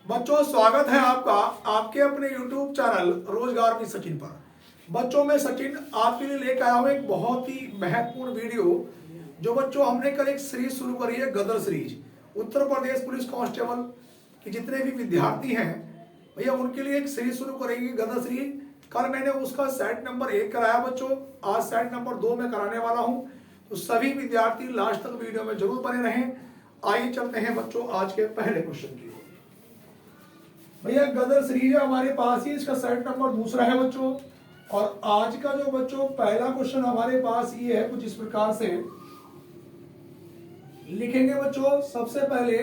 बच्चों स्वागत है आपका आपके अपने YouTube चैनल रोजगार विद सचिन पर। बच्चों में सचिन आपके लिए लेकर आया हूं एक बहुत ही महत्वपूर्ण वीडियो। जो बच्चों हमने कल एक सीरीज शुरू करी है गदर series. Uttar Pradesh police constable के जितने भी विद्यार्थी हैं भैया उनके लिए एक सीरीज शुरू करेंगे गदर सीरीज। कल मैंने उसका सेट नंबर 1 कराया बच्चों, आज सेट नंबर 2 में कराने वाला हूं। तो सभी विद्यार्थी लास्ट तक वीडियो में जरूर बने रहें। आइए चलते हैं बच्चों आज के पहले क्वेश्चन की। भैया गदर सीरीज है हमारे पास ही, इसका सेट नंबर 2 है बच्चों। और आज का जो बच्चों पहला क्वेश्चन हमारे पास ये है, कुछ इस प्रकार से लिखेंगे बच्चों। सबसे पहले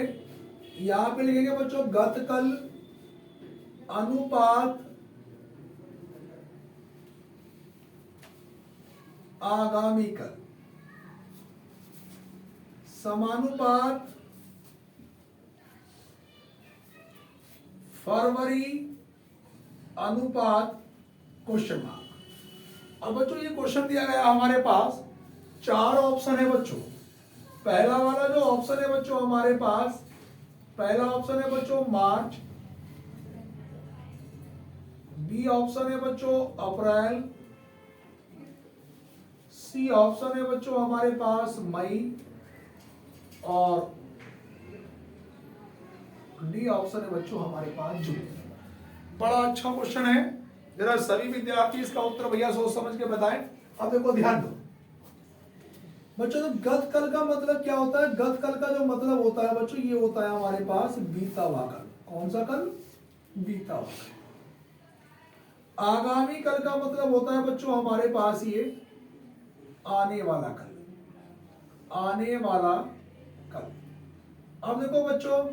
यहां पे लिखेंगे बच्चों गतकल अनुपात आगामी कल समानुपात फरवरी अनुपात क्वेश्चन मार्क। अब बच्चों ये क्वेश्चन दिया गया हमारे पास, 4 ऑप्शन है बच्चों। पहला वाला जो ऑप्शन है बच्चों हमारे पास, पहला ऑप्शन है बच्चों मार्च, बी ऑप्शन है बच्चों अप्रैल, सी ऑप्शन है बच्चों हमारे पास मई, और डी ऑप्शन है बच्चों हमारे पास जून। बड़ा अच्छा क्वेश्चन है, जरा सभी विद्यार्थी इसका उत्तर भैया सोच समझ के बताएं। अब देखो ध्यान दो बच्चों, तो गत कल का मतलब क्या होता है? गत कल का जो मतलब होता है बच्चों ये होता है हमारे पास बीता हुआ कल। कौन सा कल? बीता हुआ कल। आगामी कल का मतलब होता है बच्चों हमारे पास ये आने वाला कल, आने वाला कल। अब देखो बच्चों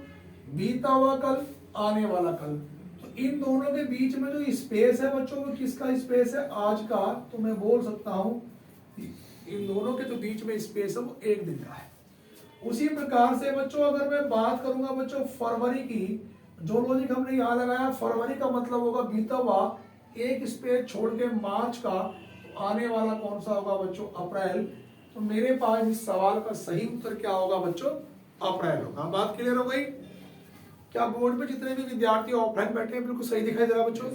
बीता हुआ कल, आने वाला कल, तो इन दोनों के बीच में जो स्पेस है बच्चों वो किसका स्पेस है? आज का। तो मैं बोल सकता हूं इन दोनों के जो बीच में स्पेस है वो 1 दिन का है। उसी प्रकार से बच्चों अगर मैं बात करूंगा बच्चों फरवरी की, जो लॉजिक हमने यहां लगाया, फरवरी का मतलब होगा बीता हुआ, एक स्पेस छोड़ के मार्च का, आने वाला कौन सा होगा बच्चों? अप्रैल। तो मेरे पास इस सवाल का सही उत्तर क्या होगा बच्चों? अप्रैल होगा। बात क्लियर हो गई? क्या बोर्ड पे जितने भी विद्यार्थी ऑफलाइन बैठे हैं बिल्कुल सही दिखाई दे रहा बच्चों?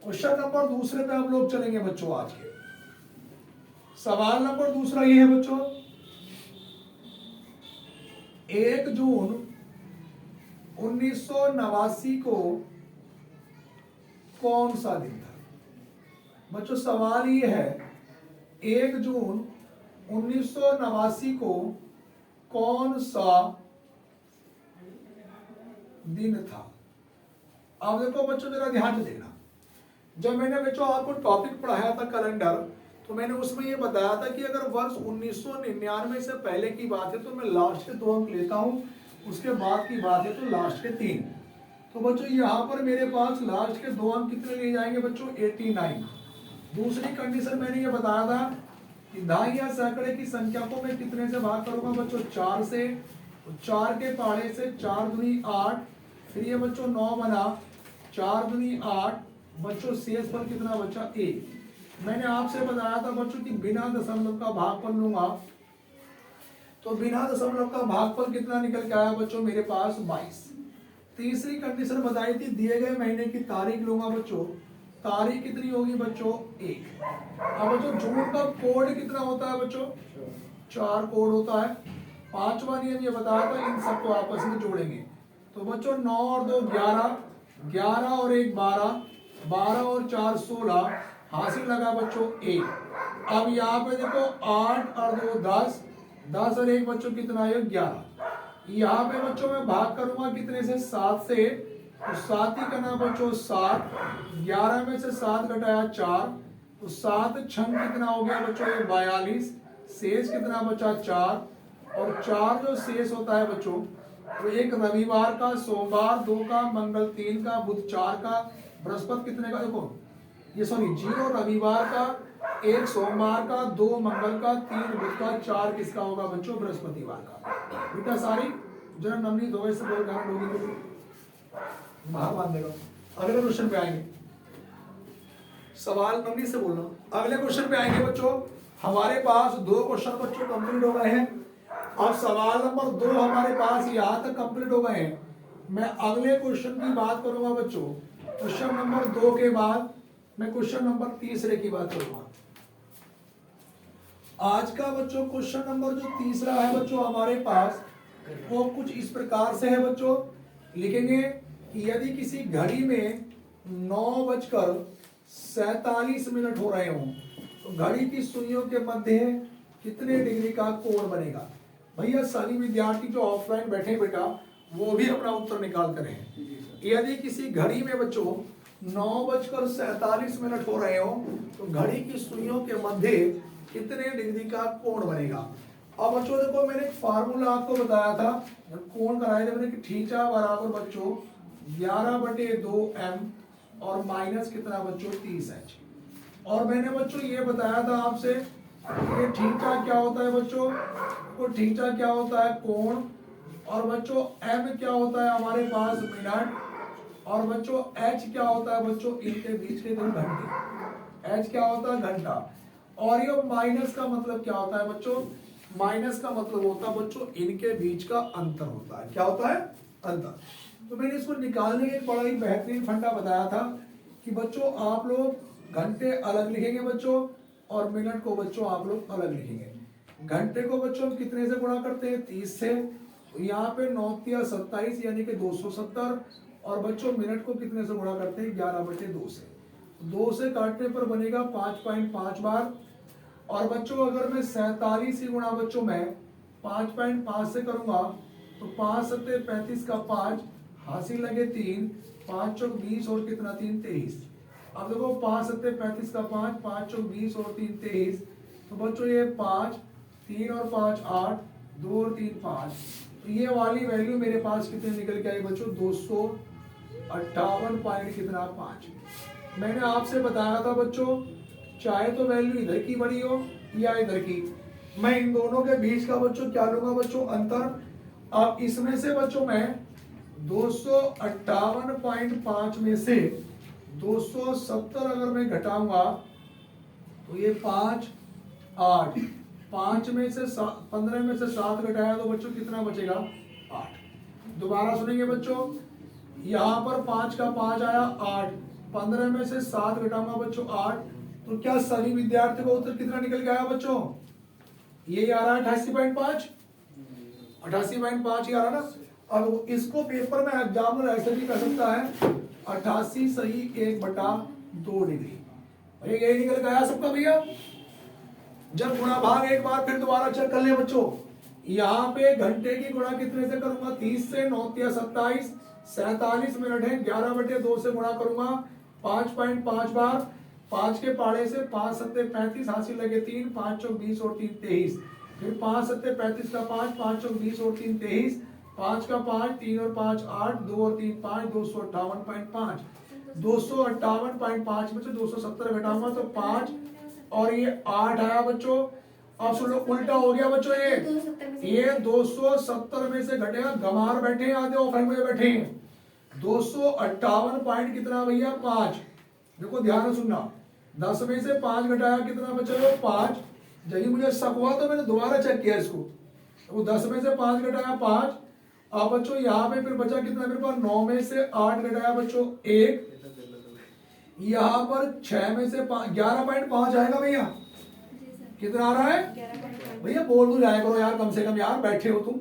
क्वेश्चन नंबर 2 पे हम लोग चलेंगे बच्चों। आज के सवाल नंबर 2 ये है बच्चों, 1 जून 1989 को कौन सा दिन था? बच्चों सवाल ये है 1 जून 1989 को कौन सा दिन था? अब देखो बच्चों जरा ध्यान से देखना। जब मैंने बच्चों आपको टॉपिक पढ़ाया था कैलेंडर, तो मैंने उसमें ये बताया था कि अगर वर्ष 1999 से पहले की बात है तो मैं लास्ट के 2 अंक लेता हूं, उसके बाद की बात है तो लास्ट के 3। तो बच्चों यहाँ पर मेरे पास लास्ट के 2 अंक कितने लिए जाएंगे बच्चों? 89। दूसरी कंडीशन मैंने ये बताया था कि दहाई या सैकड़े की संख्या को मैं कितने से भाग करूंगा बच्चों? 4 से। तो 4 के पहाड़े से 4 दूनी 8, फिर ये बच्चों 9 बना, 4 दूनी 8, बच्चों शेष पर कितना बचा? 1। मैंने आपसे बताया था बच्चों कि बिना दशमलव का भागफल लूंगा, तो बिना दशमलव का भागफल कितना निकल के आया बच्चों? मेरे पास 22। तीसरी कंडीशन बताई थी दिए गए महीने की तारीख लूंगा बच्चों, तारीख कितनी होगी बच्चों? 1। अब बच्चों जून का कोड कितना होता है बच्चों? 4 कोड होता है। 5वां नियम ये बताया था इन सबको आपस में जोड़ेंगे। तो बच्चों 9 और 2 11, 11 और 1 12, 12 और 4 16, हासिल लगा बच्चों 1। अब यहाँ पे देखो 8 और 2 10, 10 और 1 बच्चों कितना है? 11। यहाँ पे बच्चों मैं भाग करूंगा कितने से? 7 से। तो 7 ही करना बच्चों 7, 11 में से 7 घटाया 4, तो 7 छंग कितना हो गया बच्चों? 42। शेष कितना बचा? 4। और 4 जो शेष होता है बच्चों तो एक रविवार का, सोमवार 2 का, मंगल 3 का, बुध 4 का, बृहस्पति कितने का? देखो ये सॉरी 0 रविवार का, 1 सोमवार का, 2 मंगल का, 3 बुध का, 4 किसका होगा बच्चों? बृहस्पतिवार का। बेटा सारी जरा नवनीत हो से बोल रहा लोगी भगवान देगा। अगले क्वेश्चन पे आएंगे, सवाल नवनीत से बोलना। अगले क्वेश्चन पे आएंगे बच्चों। हमारे पास 2 क्वेश्चन बच्चों कंप्लीट हो गए हैं। अब सवाल नंबर 2 हमारे पास यहाँ तक कंप्लीट हो गए हैं। मैं अगले क्वेश्चन की बात करूंगा बच्चों। क्वेश्चन नंबर 2 के बाद मैं क्वेश्चन नंबर 3 की बात करूंगा। आज का बच्चों क्वेश्चन नंबर जो 3 है बच्चों हमारे पास, वो कुछ इस प्रकार से है बच्चों। लिखेंगे कि यदि किसी घड़ी में 9:47 हो रहे हों तो घड़ी की सुइयों के मध्य कितने डिग्री का कोण बनेगा। भैया सभी विद्यार्थी जो ऑफलाइन बैठे बेटा वो भी अपना उत्तर निकाल कर हैं। यदि किसी घड़ी में बच्चों 9:47 हो रहे हो तो घड़ी की सुइयों के मध्य कितने डिग्री का कोण बनेगा। अब बच्चों देखो मैंने एक फार्मूला आपको बताया था कोण कराया था मैंने कि थीटा बराबर बच्चों 11/2m और माइनस कितना बच्चों 30h। और मैंने बच्चों ये बताया था आपसे ये थीटा क्या होता है बच्चों, तो थीटा क्या होता है कोण, और बच्चों m क्या होता है हमारे पास मिनट, और बच्चों h क्या होता है बच्चों इनके बीच के दो घंटे, h क्या होता है घंटा। और ये माइनस का मतलब क्या होता है बच्चों, माइनस का मतलब होता है बच्चों इनके बीच का अंतर होता है। क्या होता है अंतर। तो मैंने इसको निकालने के एक बड़ा ही बेहतरीन फंडा बताया था कि बच्चों आप लोग घंटे अलग लिखेंगे बच्चों और मिनट को बच्चों आप लोग अलग लिखेंगे। घंटे को बच्चों कितने से गुणा करते हैं 30 से, यहाँ पे 9×3 = 27 यानी कि 270, और बच्चों मिनट को कितने से गुणा करते हैं 11/2 से। 2 से काटने पर बनेगा 5.5 बार। और बच्चों अगर मैं 47 ही गुणा बच्चों मैं 5.5 से करूंगा तो 5 सत्ते 35 का 5 हासिल लगे 3, 5 चौक 20 और कितना 3 23। अब देखो 5 सत्ते 35 का 5, 5 चौक 20 और 3 23। तो बच्चों ये 5, 3 और 5 8, 2 और 3 5। तो ये वाली वैल्यू मेरे पास कितने निकल के आई बच्चों 258 पॉइंट कितना 5। मैंने आपसे बताया था बच्चों चाहे तो वैल्यू इधर की बड़ी हो या इधर की, मैं इन दोनों के बीच का बच्चों क्या लूंगा बच्चों अंतर। अब इसमें से बच्चों मैं 258.5 में से 270 अगर मैं घटाऊंगा तो ये 5 8, 5 में से 15 में से 7 घटाया तो बच्चों कितना बचेगा 8। दोबारा सुनेंगे बच्चों, यहाँ पर 5 का 5 आया 8, 15 में से 7 घटाऊंगा बच्चों 8। तो क्या सभी विद्यार्थियों का उत्तर कितना निकल के आया बच्चों, ये आ रहा है 88.5, 88.5 ही आ रहा ना। अब इसको पेपर में एग्जामिनर ऐसे भी कर सकता है 88 सही 1/2 डिग्री। भैया यही निकल के आया सबका भैया। जब गुणा भाग एक बार फिर दोबारा चेक कर ले बच्चों, यहाँ पे घंटे की गुणा कितने से करूंगा 30 से, 9×3 = 27, 47 मिनट है 11/2 से गुणा करूंगा 5.5 बार, 5 के पाड़े से 5 सत्ते 35 हासिल लगे 3, 5 चौक 20 और 3 23। फिर 5 सत्ते 35 का 5, 5 चौक 20 और 3 23, 5 का 5, 3 और 5 8, 2 और 3 5, 258.5। 258.5 में से 270 घटाऊंगा तो 5 और ये 8 आया बच्चों। अब सुन लो उल्टा हो गया बच्चों, ये 270 में से घटेगा, गमार बैठे हैं आधे ऑफलाइन में बैठे हैं। 258 पॉइंट कितना भैया 5। देखो ध्यान से सुनना, 10 में से 5 घटाया कितना बचा 5। जब मुझे शक हुआ तो मैंने दोबारा चेक किया इसको, तो 10 में से 5 घटाया 5। अब बच्चों यहाँ पे फिर बचा कितना मेरे पास 9 में से 8 घटाया बच्चों 1, यहाँ पर 6 में से 11.5 आएगा भैया। कितना आ रहा है भैया बोल दो जाया करो यार, कम से कम यार बैठे हो तुम।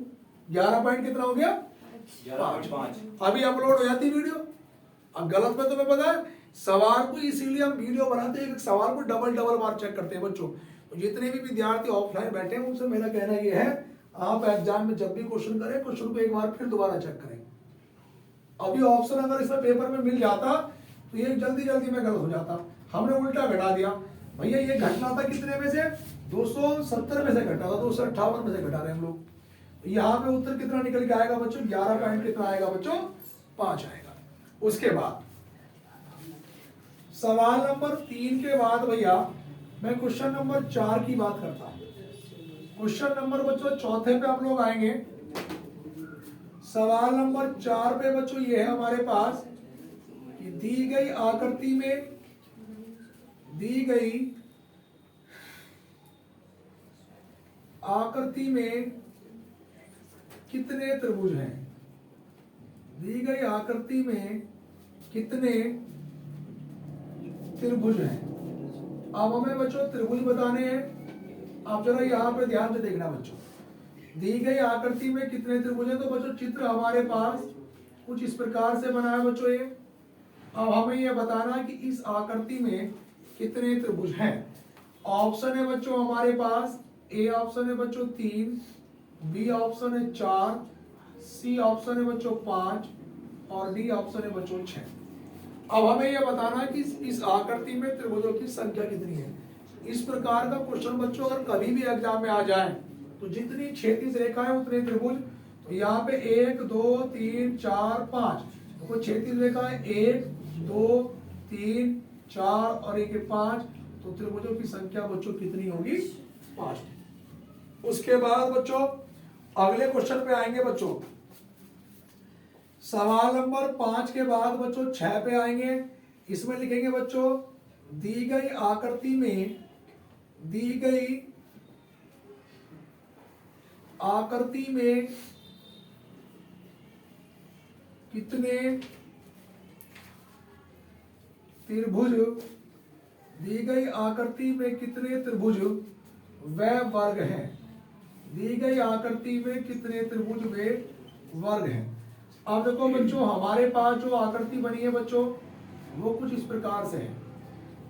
11 पॉइंट कितना हो गया 5। अभी अपलोड हो जाती वीडियो। अब गलत में तुम्हें पता है सवाल को इसीलिए हम वीडियो बनाते हैं, सवाल को डबल बार चेक करते हैं बच्चों। तो जितने भी विद्यार्थी ऑफलाइन बैठे हैं उनसे मेरा कहना यह है आप एग्जाम में जब भी क्वेश्चन करें क्वेश्चन को एक बार फिर दोबारा चेक करें। अभी ऑप्शन अगर इसमें पेपर में मिल जाता तो ये जल्दी में गलत हो जाता, हमने उल्टा घटा दिया। भैया ये घटना था कितने में से 270 में से घटा था, 258 में से घटा रहे हैं हम लोग। यहाँ पे उत्तर कितना निकल के आएगा बच्चों 11 पॉइंट कितना आएगा बच्चों 5 आएगा। उसके बाद सवाल नंबर 3 के बाद भैया मैं क्वेश्चन नंबर 4 की बात करता हूं। क्वेश्चन नंबर बच्चों चौथे पे आप लोग आएंगे। सवाल नंबर 4 पे बच्चों ये है हमारे पास कि दी गई आकृति में कितने त्रिभुज हैं। दी गई आकृति में कितने त्रिभुज हैं। अब हमें बच्चों त्रिभुज बताने हैं। आप जरा यहाँ पे ध्यान से देखना बच्चों, दी गई आकृति में कितने त्रिभुज हैं। तो बच्चों चित्र हमारे पास कुछ इस प्रकार से बना है बच्चों ये। अब हमें यह बताना कि इस आकृति में कितने त्रिभुज हैं। ऑप्शन है बच्चों हमारे पास, ए ऑप्शन है बच्चों 3, बी ऑप्शन है 4, सी ऑप्शन है बच्चों 5 और डी ऑप्शन है बच्चों 6। अब हमें यह बताना है कि इस आकृति में त्रिभुजों की संख्या कितनी है। इस प्रकार का क्वेश्चन बच्चों अगर कभी भी एग्जाम में आ जाए तो जितनी क्षैतिज रेखा है उतने त्रिभुज। तो यहाँ पे 1 2 3 4 5, तो क्षैतिज रेखा है 1 2 3 4 और 1 5, तो त्रिभुजों की संख्या बच्चों कितनी होगी 5। उसके बाद बच्चों अगले क्वेश्चन पे आएंगे बच्चों। सवाल नंबर 5 के बाद बच्चों 6 पे आएंगे। इसमें लिखेंगे बच्चों दी गई आकृति में कितने त्रिभुज, दी गई आकृति में कितने त्रिभुज व वर्ग हैं। दी गई आकृति में कितने त्रिभुज व वर्ग हैं। अब देखो बच्चों हमारे पास जो आकृति बनी है बच्चों वो कुछ इस प्रकार से है।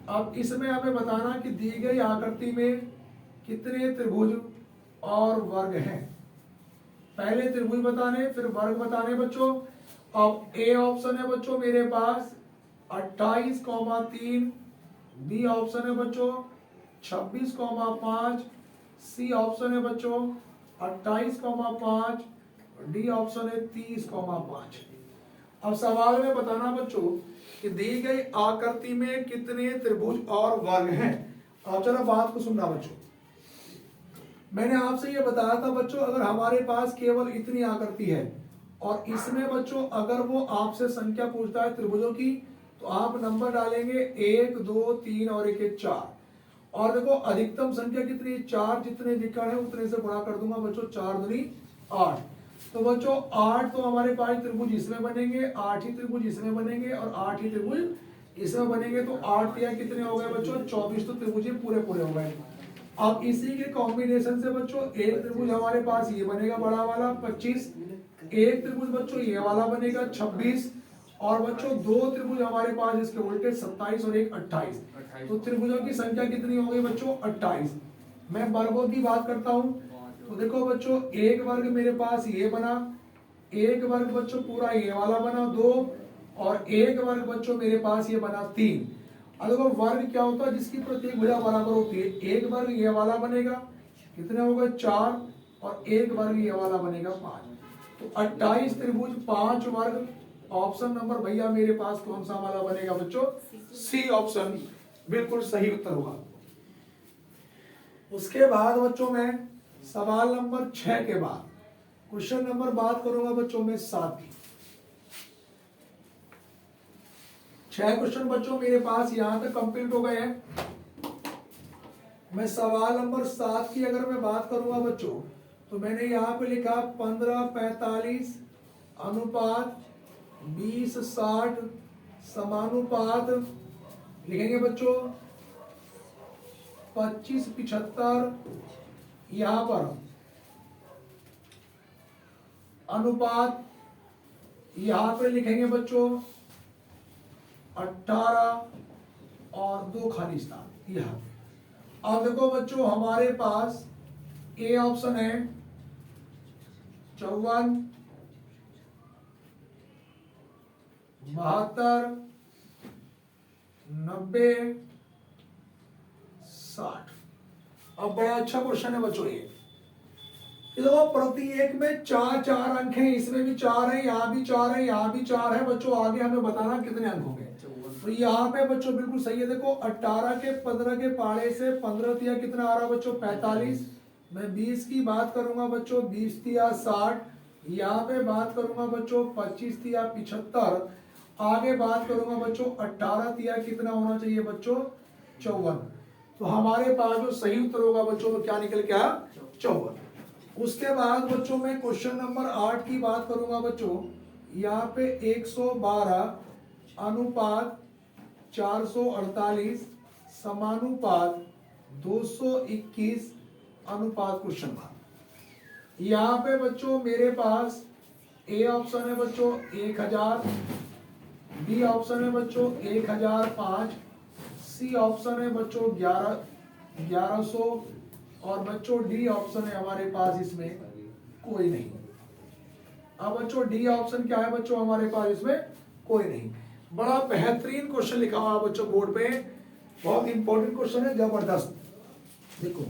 अब इसमें हमें बताना कि दी गई आकृति में कितने त्रिभुज और वर्ग हैं। पहले त्रिभुज बताने फिर वर्ग बताने बच्चों। अब ए ऑप्शन है बच्चों मेरे पास 28,3, बी ऑप्शन है बच्चों 26,5, सी ऑप्शन है बच्चों 28,5, डी ऑप्शन है 30,5। अब सवाल में बताना बच्चों कि दी गई आकृति में कितने त्रिभुज और वर्ग हैं। आप जरा बात को सुनना बच्चों। मैंने आपसे ये बताया था बच्चों अगर हमारे पास केवल इतनी आकृति है और इसमें बच्चों अगर वो आपसे संख्या पूछता है त्रिभुजों की तो आप नंबर डालेंगे 1 2 3 और 1 4। और देखो अधिकतम संख्या कितनी 4, जितने विकर्ण है उतने से गुणा कर दूंगा बच्चों, 4 दूनी 8। तो बच्चों 8 तो हमारे पास त्रिभुज इसमें बनेंगे, 8 ही त्रिभुज इसमें बनेंगे और 8 ही त्रिभुज इसमें बनेंगे। तो 8 या कितने हो गए बच्चों 24, तो त्रिभुज पूरे पूरे हो गए। अब इसी के कॉम्बिनेशन से बच्चों एक त्रिभुज हमारे पास ये बनेगा बड़ा वाला 25, एक त्रिभुज बच्चों ये वाला बनेगा 26 और बच्चों दो त्रिभुज हमारे पास इसके उल्टे 27 और एक 28। तो त्रिभुजों की संख्या कितनी हो गई बच्चों 28। मैं वर्गों की बात करता हूं तो देखो बच्चों एक वर्ग मेरे पास ये बना, एक वर्ग बच्चों पूरा ये वाला बना 2 और एक वर्ग बच्चों मेरे पास ये बना 3। अब देखो वर्ग क्या होता है जिसकी प्रत्येक भुजा बराबर होती है। एक वर्ग ये वाला बनेगा कितने हो गए 4 और एक वर्ग ये वाला बनेगा 5। तो 28 त्रिभुज 5 वर्ग। ऑप्शन नंबर भैया मेरे पास कौन सा वाला बनेगा बच्चों, सी ऑप्शन बिल्कुल सही उत्तर होगा। उसके बाद बच्चों मैं सवाल नंबर 6 के बाद क्वेश्चन नंबर बात करूंगा बच्चों में 7 की। 6 क्वेश्चन बच्चों मेरे पास यहां तक कंप्लीट हो गए हैं। मैं सवाल नंबर 7 की अगर मैं बात करूंगा बच्चों तो मैंने यहाँ पे लिखा 15:45 अनुपात 20:60 समानुपात लिखेंगे बच्चों 25:75। यहां पर अनुपात यहां पे लिखेंगे बच्चों 18 और 2 खाली स्थान यहां। अब देखो बच्चों हमारे पास ए ऑप्शन है 54 72 90 60। अब बड़ा अच्छा क्वेश्चन है बच्चों ये देखो प्रत्येक में 4 अंक हैं, इसमें भी 4 है, यहाँ भी 4 है, यहाँ भी 4 है बच्चों। आगे हमें बताना कितने अंक होंगे। तो यहाँ पे बच्चों बिल्कुल सही है। देखो 18 के 15 के पाड़े से 15 तिया कितना आ रहा बच्चों 45। मैं 20 की बात करूंगा बच्चों 20 तिया 60। यहाँ पे बात करूंगा बच्चों 25 तिया 75। आगे बात करूंगा बच्चों 18 तिया कितना होना चाहिए बच्चों 54। तो हमारे पास जो सही उत्तर होगा बच्चों वो क्या निकल के आया 54। उसके बाद बच्चों मैं क्वेश्चन नंबर 8 की बात करूंगा बच्चों। यहाँ पे 112 अनुपात 448 समानुपात 221 अनुपात क्वेश्चन मार्क। यहाँ पे बच्चों मेरे पास ए ऑप्शन है बच्चों 1000, बी ऑप्शन है बच्चों 1005, सी ऑप्शन है बच्चों 1100 और बच्चों डी ऑप्शन है हमारे पास इसमें कोई नहीं। अब बच्चों डी ऑप्शन क्या है बच्चों हमारे पास इसमें कोई नहीं। बड़ा बेहतरीन क्वेश्चन लिखा हुआ बच्चों बोर्ड पे, बहुत इंपॉर्टेंट क्वेश्चन है, जबरदस्त। देखो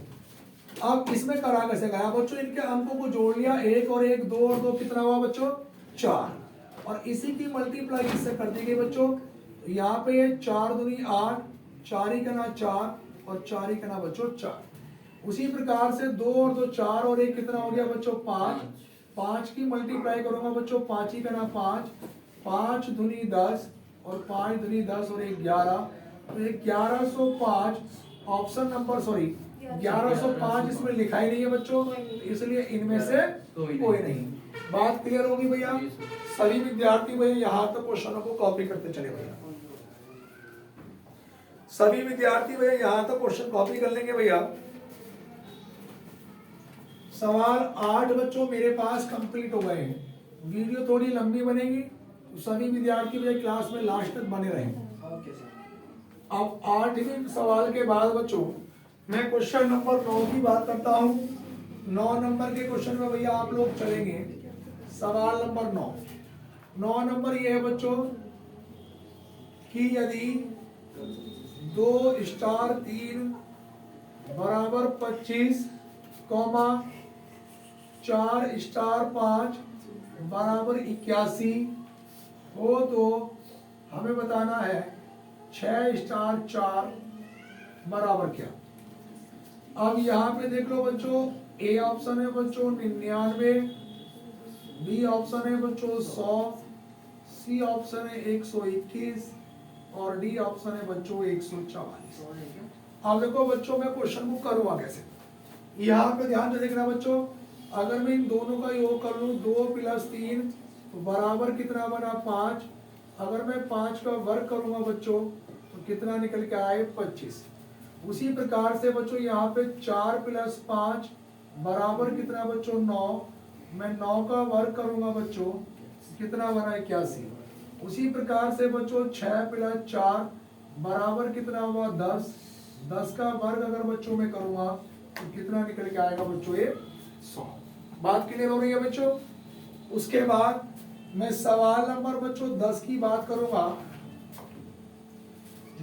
अब इसमें करा कैसे गया बच्चों, इनके अंकों को जोड़ लिया, 1 और 1 2 और 2 कितना हुआ बच्चों 4, और इसी की मल्टीप्लाई इससे कर दी गई बच्चों। तो यहाँ पे 4 दूनी 8, 4 ही करना 4 और 4 ही करना बच्चों 4। उसी प्रकार से 2 और 2 4 और 1 कितना हो गया बच्चों 5, 5 की मल्टीप्लाई करूंगा बच्चों 5 ही करना 5, 5 दूनी 10 और 5 दूनी 10 और 1 11, तो 1105 ऑप्शन नंबर 1105 इसमें लिखा ही नहीं है बच्चों, इसलिए इनमें से कोई नहीं। बात क्लियर होगी भैया? सभी विद्यार्थी भैया यहाँ तक क्वेश्चनों को कॉपी करते चले भैया, सभी विद्यार्थी भैया यहाँ तक क्वेश्चन कॉपी कर लेंगे भैया। सवाल 8 बच्चों मेरे पास कंप्लीट हो गए हैं। वीडियो थोड़ी लंबी बनेगी तो सभी विद्यार्थी भैया क्लास में लास्ट तक बने रहेंगे। अब 8वें सवाल के बाद बच्चों मैं क्वेश्चन नंबर 9 की बात करता हूं। 9 नंबर के क्वेश्चन में भैया आप लोग चलेंगे। सवाल नंबर 9 नंबर ये है बच्चों कि यदि 2 स्टार 3 बराबर 25 कॉमा 4 स्टार 5 बराबर 81 हो तो हमें बताना है 6 स्टार 4 बराबर क्या। अब यहाँ पे देख लो बच्चों, ए ऑप्शन है बच्चों 99, बी ऑप्शन है बच्चों 100, सी ऑप्शन है 121 और डी ऑप्शन है बच्चों 144। अब देखो बच्चों मैं क्वेश्चन को करूँगा कैसे, यहाँ पे ध्यान से देखना बच्चों। अगर मैं इन दोनों का योग कर लूँ 2 + 3 तो बराबर कितना बना 5। अगर मैं 5 का वर्ग करूँगा बच्चों तो कितना निकल के आए 25। उसी प्रकार से बच्चों यहाँ पे 4 + 5 बराबर कितना बच्चों 9। मैं 9 का वर्ग करूँगा बच्चों कितना बना 81। उसी प्रकार से बच्चों 6 + 4 बराबर कितना हुआ 10। 10 का वर्ग अगर बच्चों में करूँगा तो कितना निकल के आएगा बच्चों ये 100। बात क्लियर हो रही है बच्चों? उसके बाद मैं सवाल नंबर बच्चों 10 की बात करूँगा।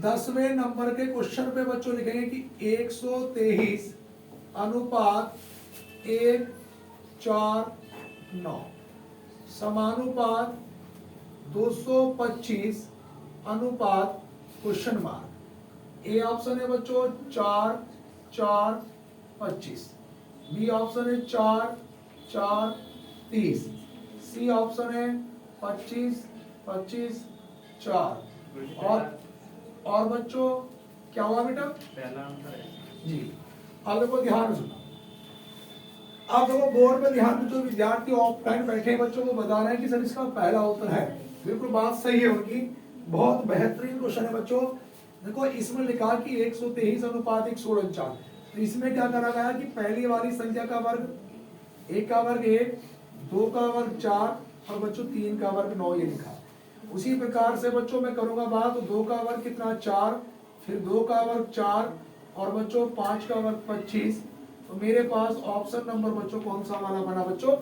10वें नंबर के क्वेश्चन पे बच्चों लिखेंगे कि 123 अनुपात 1 4 9 समानुपात 225 अनुपात क्वेश्चन मार्क। ए ऑप्शन है बच्चों 4 4 25, बी ऑप्शन है 4 4 30, सी ऑप्शन है 25 25 4 और बच्चों क्या हुआ बेटा पहला आंसर है जी। अब देखो ध्यान सुनो, आप देखो बोर्ड पे ध्यान दो, विद्यार्थी ऑफलाइन बैठे बच्चों को बता रहे हैं कि सर इसका पहला उत्तर है। बिल्कुल बात सही है उनकी, बहुत बेहतरीन क्वेश्चन है बच्चों। देखो इसमें लिखा कि 123 अनुपात 149, तो इसमें क्या करा गया कि पहली वाली संख्या का वर्ग 1 का वर्ग 1, 2 का वर्ग 4 और बच्चों 3 का वर्ग 9 ये लिखा। उसी प्रकार से बच्चों मैं करूंगा बात, तो 2 का वर्ग कितना 4, फिर 2 का वर्ग 4 और बच्चों 5 का वर्ग 25। तो मेरे पास ऑप्शन नंबर बच्चों कौन सा वाला बना बच्चों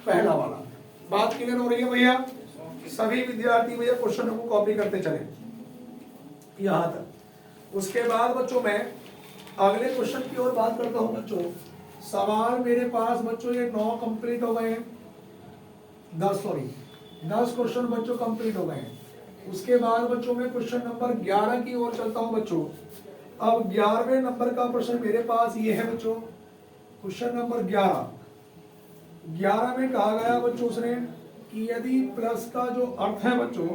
पहला वाला। बात क्लियर हो रही है भैया? सभी विद्यार्थी भैया क्वेश्चन को कॉपी करते चले यहाँ तक। उसके बाद बच्चों मैं अगले क्वेश्चन की ओर बात करता हूँ बच्चों। सवाल मेरे पास बच्चों ये 9 कंप्लीट हो गए हैं, 10 क्वेश्चन बच्चों कंप्लीट हो गए हैं। उसके बाद बच्चों में क्वेश्चन नंबर 11 की ओर चलता हूं बच्चों। अब 11वें नंबर का प्रश्न मेरे पास ये है बच्चों, क्वेश्चन नंबर 11 में कहा गया बच्चों उसने कि यदि प्लस का जो अर्थ है बच्चों,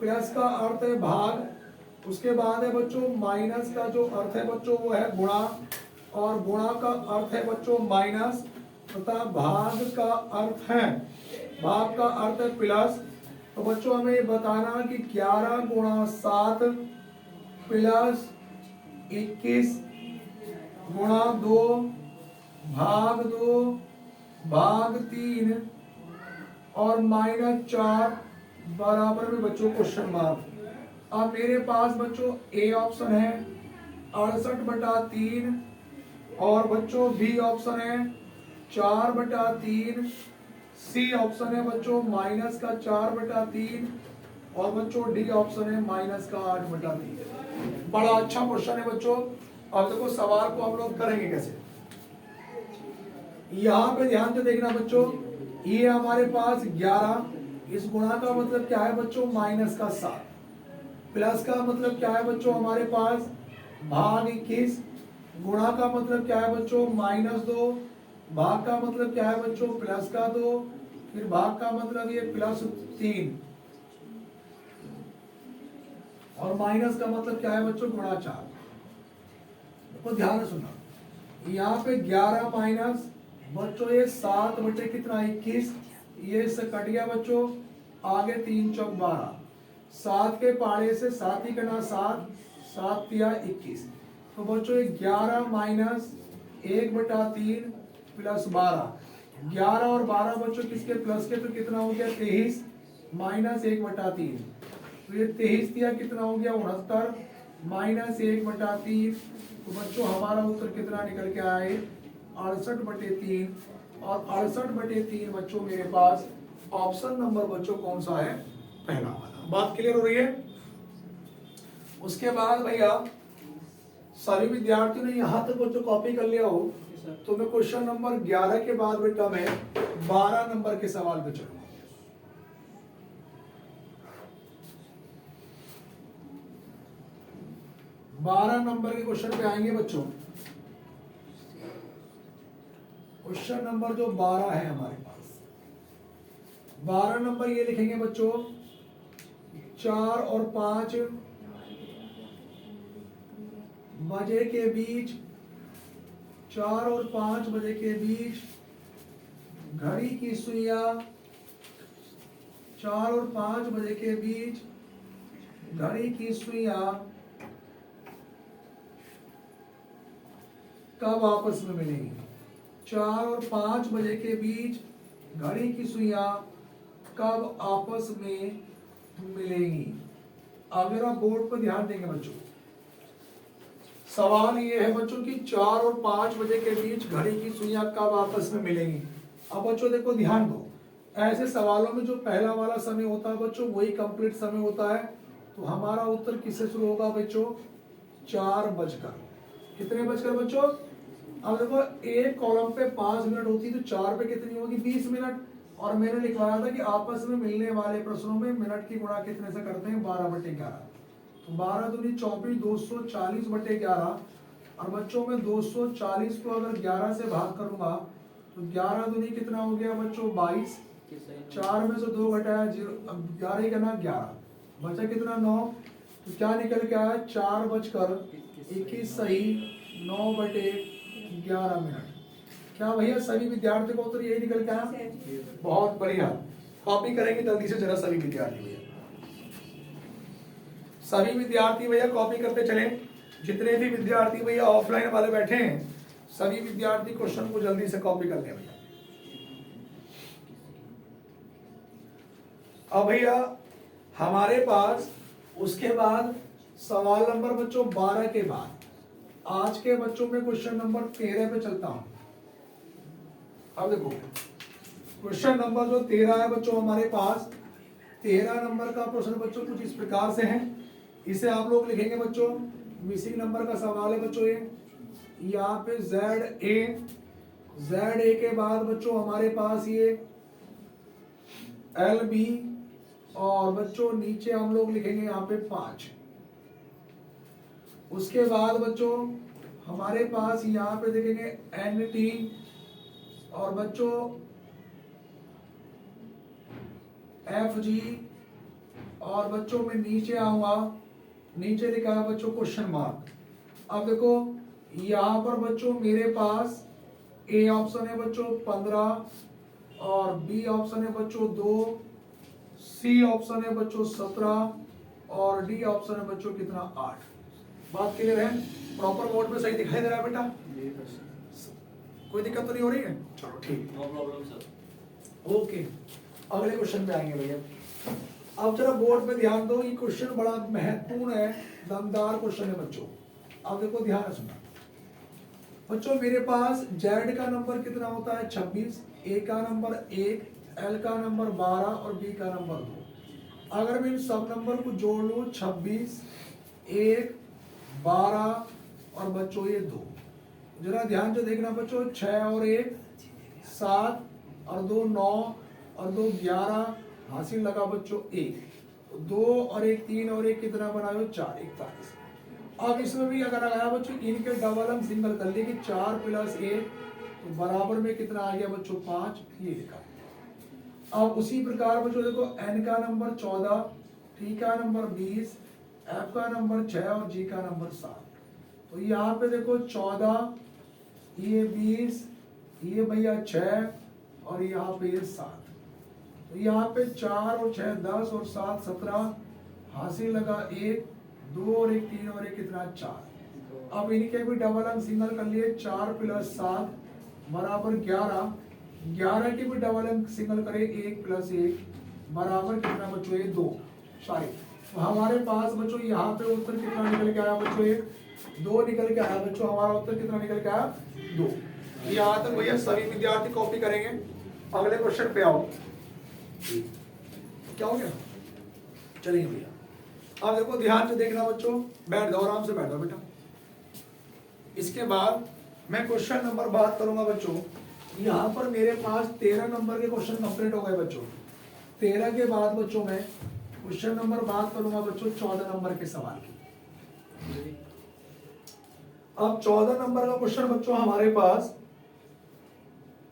प्लस का अर्थ है भाग, उसके बाद है बच्चों माइनस का जो अर्थ है बच्चों वो है गुणा, और गुणा का अर्थ है बच्चों माइनस, तथा भाग का अर्थ है प्लस, तो बच्चों हमें ये बताना कि 11 गुणा 7 प्लस 21 गुणा 2 भाग 2 भाग 3 और -4 बराबर में बच्चों क्वेश्चन मार्क। अब मेरे पास बच्चों ए ऑप्शन है 68/3 और बच्चों बी ऑप्शन है 4/3, सी ऑप्शन है बच्चों -4/3 और बच्चों डी ऑप्शन है -8/3। बड़ा अच्छा क्वेश्चन है बच्चों। अब देखो सवाल को हम लोग करेंगे कैसे। यहाँ पे ध्यान से देखना बच्चों, ये हमारे पास 11, इस गुणा का मतलब क्या है बच्चों -7, प्लस का मतलब क्या है बच्चों हमारे पास भाग 21, गुणा का मतलब क्या है बच्चों -2, भाग का मतलब क्या है बच्चों +2, फिर भाग का मतलब ये +3 और माइनस का मतलब क्या है बच्चों गुणा 4। तो ध्यान से सुनना, यहाँ पे 11 माइनस बच्चों ये 7 बटे कितना 21, ये इससे कट गया बच्चों, आगे 3 चौक 12, 7 के पाड़े से 7 ही करना 7, 7 तिया 21। तो बच्चों ये 11 माइनस 1/3 प्लस 12, 11 और 12 बच्चों किसके प्लस के, तो कितना हो गया 23 माइनस 1/3, तो ये 23 दिया कितना हो गया 69 माइनस 1/3। तो बच्चों हमारा उत्तर कितना निकल के आया है 68/3 और 68/3 बच्चों मेरे पास ऑप्शन नंबर बच्चों कौन सा है, पहला वाला। बात क्लियर हो रही है। उसके बाद भैया सभी विद्यार्थियों ने यहाँ तक बच्चों कॉपी कर लिया हो तो मैं क्वेश्चन नंबर 11 के बाद बेटा मैं 12 नंबर के सवाल पे चलूंगा। बारह नंबर के क्वेश्चन पे आएंगे बच्चों। क्वेश्चन नंबर जो 12 है हमारे पास, 12 नंबर ये लिखेंगे बच्चों 4 और 5 बजे के बीच, 4 और 5 बजे के बीच घड़ी की सुइयां, 4 और 5 बजे के बीच घड़ी की सुइयां कब आपस में मिलेंगी। 4 और 5 बजे के बीच घड़ी की सुइयां कब आपस में मिलेंगी। अब जरा बोर्ड पर ध्यान देंगे बच्चों, सवाल ये है बच्चों कि 4 और 5 बजे के बीच घड़ी की सुइयां कब आपस में मिलेंगी। अब बच्चों देखो ध्यान दो, ऐसे सवालों में जो पहला वाला समय होता है बच्चों वही कंप्लीट समय होता है। तो हमारा उत्तर किससे शुरू होगा बच्चों 4 बजकर, कितने बजकर बच्चों। अब देखो एक कॉलम पे 5 मिनट होती तो 4 पे कितनी होगी 20 मिनट, और मैंने लिखवाया था कि आपस में मिलने वाले प्रश्नों में मिनट की गुणा कितने से करते हैं 12/11। तो 12 दूनी 24, 240/11 और बच्चों में 240 को अगर 11 से भाग करूंगा तो 11 दूनी कितना हो गया बच्चों 22, 4 में से 2 घटाया 0, अब 11 का ना 11 बचा कितना 9, तो क्या निकल के आया 4 बजकर 21 सही 9/11 मिनट। क्या भैया सभी विद्यार्थियों का उत्तर यही निकल के आया, बहुत बढ़िया। कॉपी करेंगे जल्दी से जरा सभी विद्यार्थी भैया, सभी विद्यार्थी भैया कॉपी करते चले। जितने भी विद्यार्थी भैया ऑफलाइन वाले बैठे हैं सभी विद्यार्थी क्वेश्चन को जल्दी से कॉपी कर ले भैया। अब भैया हमारे पास उसके बाद सवाल नंबर बच्चों 12 के बाद आज के बच्चों में क्वेश्चन नंबर 13 पे चलता हूं। अब देखो क्वेश्चन नंबर जो 13 है बच्चों हमारे पास, 13 नंबर का प्रश्न बच्चों कुछ इस प्रकार से है। इसे आप लोग लिखेंगे बच्चों, मिसिंग नंबर का सवाल है बच्चों ये। यहाँ पे ZA के बाद बच्चों हमारे पास ये LB और बच्चों नीचे हम लोग लिखेंगे यहाँ पे 5। उसके बाद बच्चों हमारे पास यहाँ पे देखेंगे NT और बच्चों FG और बच्चों में नीचे आऊंगा, नीचे लिखा है बच्चों क्वेश्चन मार्क। अब देखो यहाँ पर बच्चों मेरे पास A ऑप्शन है बच्चों 15 और B ऑप्शन है बच्चों 2, सी ऑप्शन है बच्चों 17 और डी ऑप्शन है बच्चों कितना 8। बात क्लियर है? प्रॉपर बोर्ड में सही दिखाई दे रहा है बेटा? कोई दिक्कत तो नहीं हो रही है? चलो ठीक, नो प्रॉब्लम सर। ओके। अगले क्वेश्चन पे आएंगे भैया। अब जरा बोर्ड पे ध्यान दो, ये क्वेश्चन बड़ा महत्वपूर्ण है, दमदार क्वेश्चन है बच्चों। अब देखो ध्यान से सुनना बच्चों, मेरे पास Z का नंबर कितना होता है 26, A का नंबर 1, L का नंबर 12 और B का नंबर 2। अगर मैं इन सब नंबर को जोड़ लूँ 26, 1, 12 और बच्चों ये 2, जरा ध्यान से देखना बच्चों, 6 और 1 7 और 2 9 और 2 11, हासिल लगा बच्चों 1, 2 और 1 3 और 1 कितना बनाए 4 41। अब इसमें भी अगर लगाया बच्चों इनके डबल हम सिंगल कर लिए कि 4 + 1 तो बराबर में कितना आ गया बच्चों 5, ये लिखा। अब उसी प्रकार बच्चों देखो N का नंबर 14, T का नंबर 20, F का नंबर 6 और G का नंबर 7। तो यहाँ पे देखो 14, ये 20, ये भैया 6 और यहाँ पे ये 7। तो यहाँ पे 4 और 6 10 और 7 17, हासिल लगा 1, 2 और 1 3 और 1 कितना 4। अब इनके भी डबल अंक सिंगल कर लिए, 4 + 7 बराबर 11, 11 के भी डबल अंक सिंगल करे 1 + 1 बराबर कितना बच्चों ये 2। सॉरी, तो हमारे पास बच्चों यहाँ पे उत्तर कितना निकल के आया बच्चों 1 2 निकल के आया बच्चों, हमारा उत्तर कितना निकल के आया 2। यहाँ तक भैया सभी विद्यार्थी कॉपी करेंगे। अगले क्वेश्चन पे आओ। क्या हो गया? चलिए भैया, अब देखो ध्यान से देखना बच्चों, बैठ जाओ आराम से, बैठ जाओ बेटा। इसके बाद मैं क्वेश्चन नंबर बात करूंगा बच्चों। यहाँ पर मेरे पास 13 नंबर के क्वेश्चन कंप्लीट हो गए बच्चों। 13 के बाद बच्चों मैं क्वेश्चन नंबर बात करूंगा बच्चों 14 नंबर के सवाल की। अब 14 नंबर का क्वेश्चन बच्चों हमारे पास,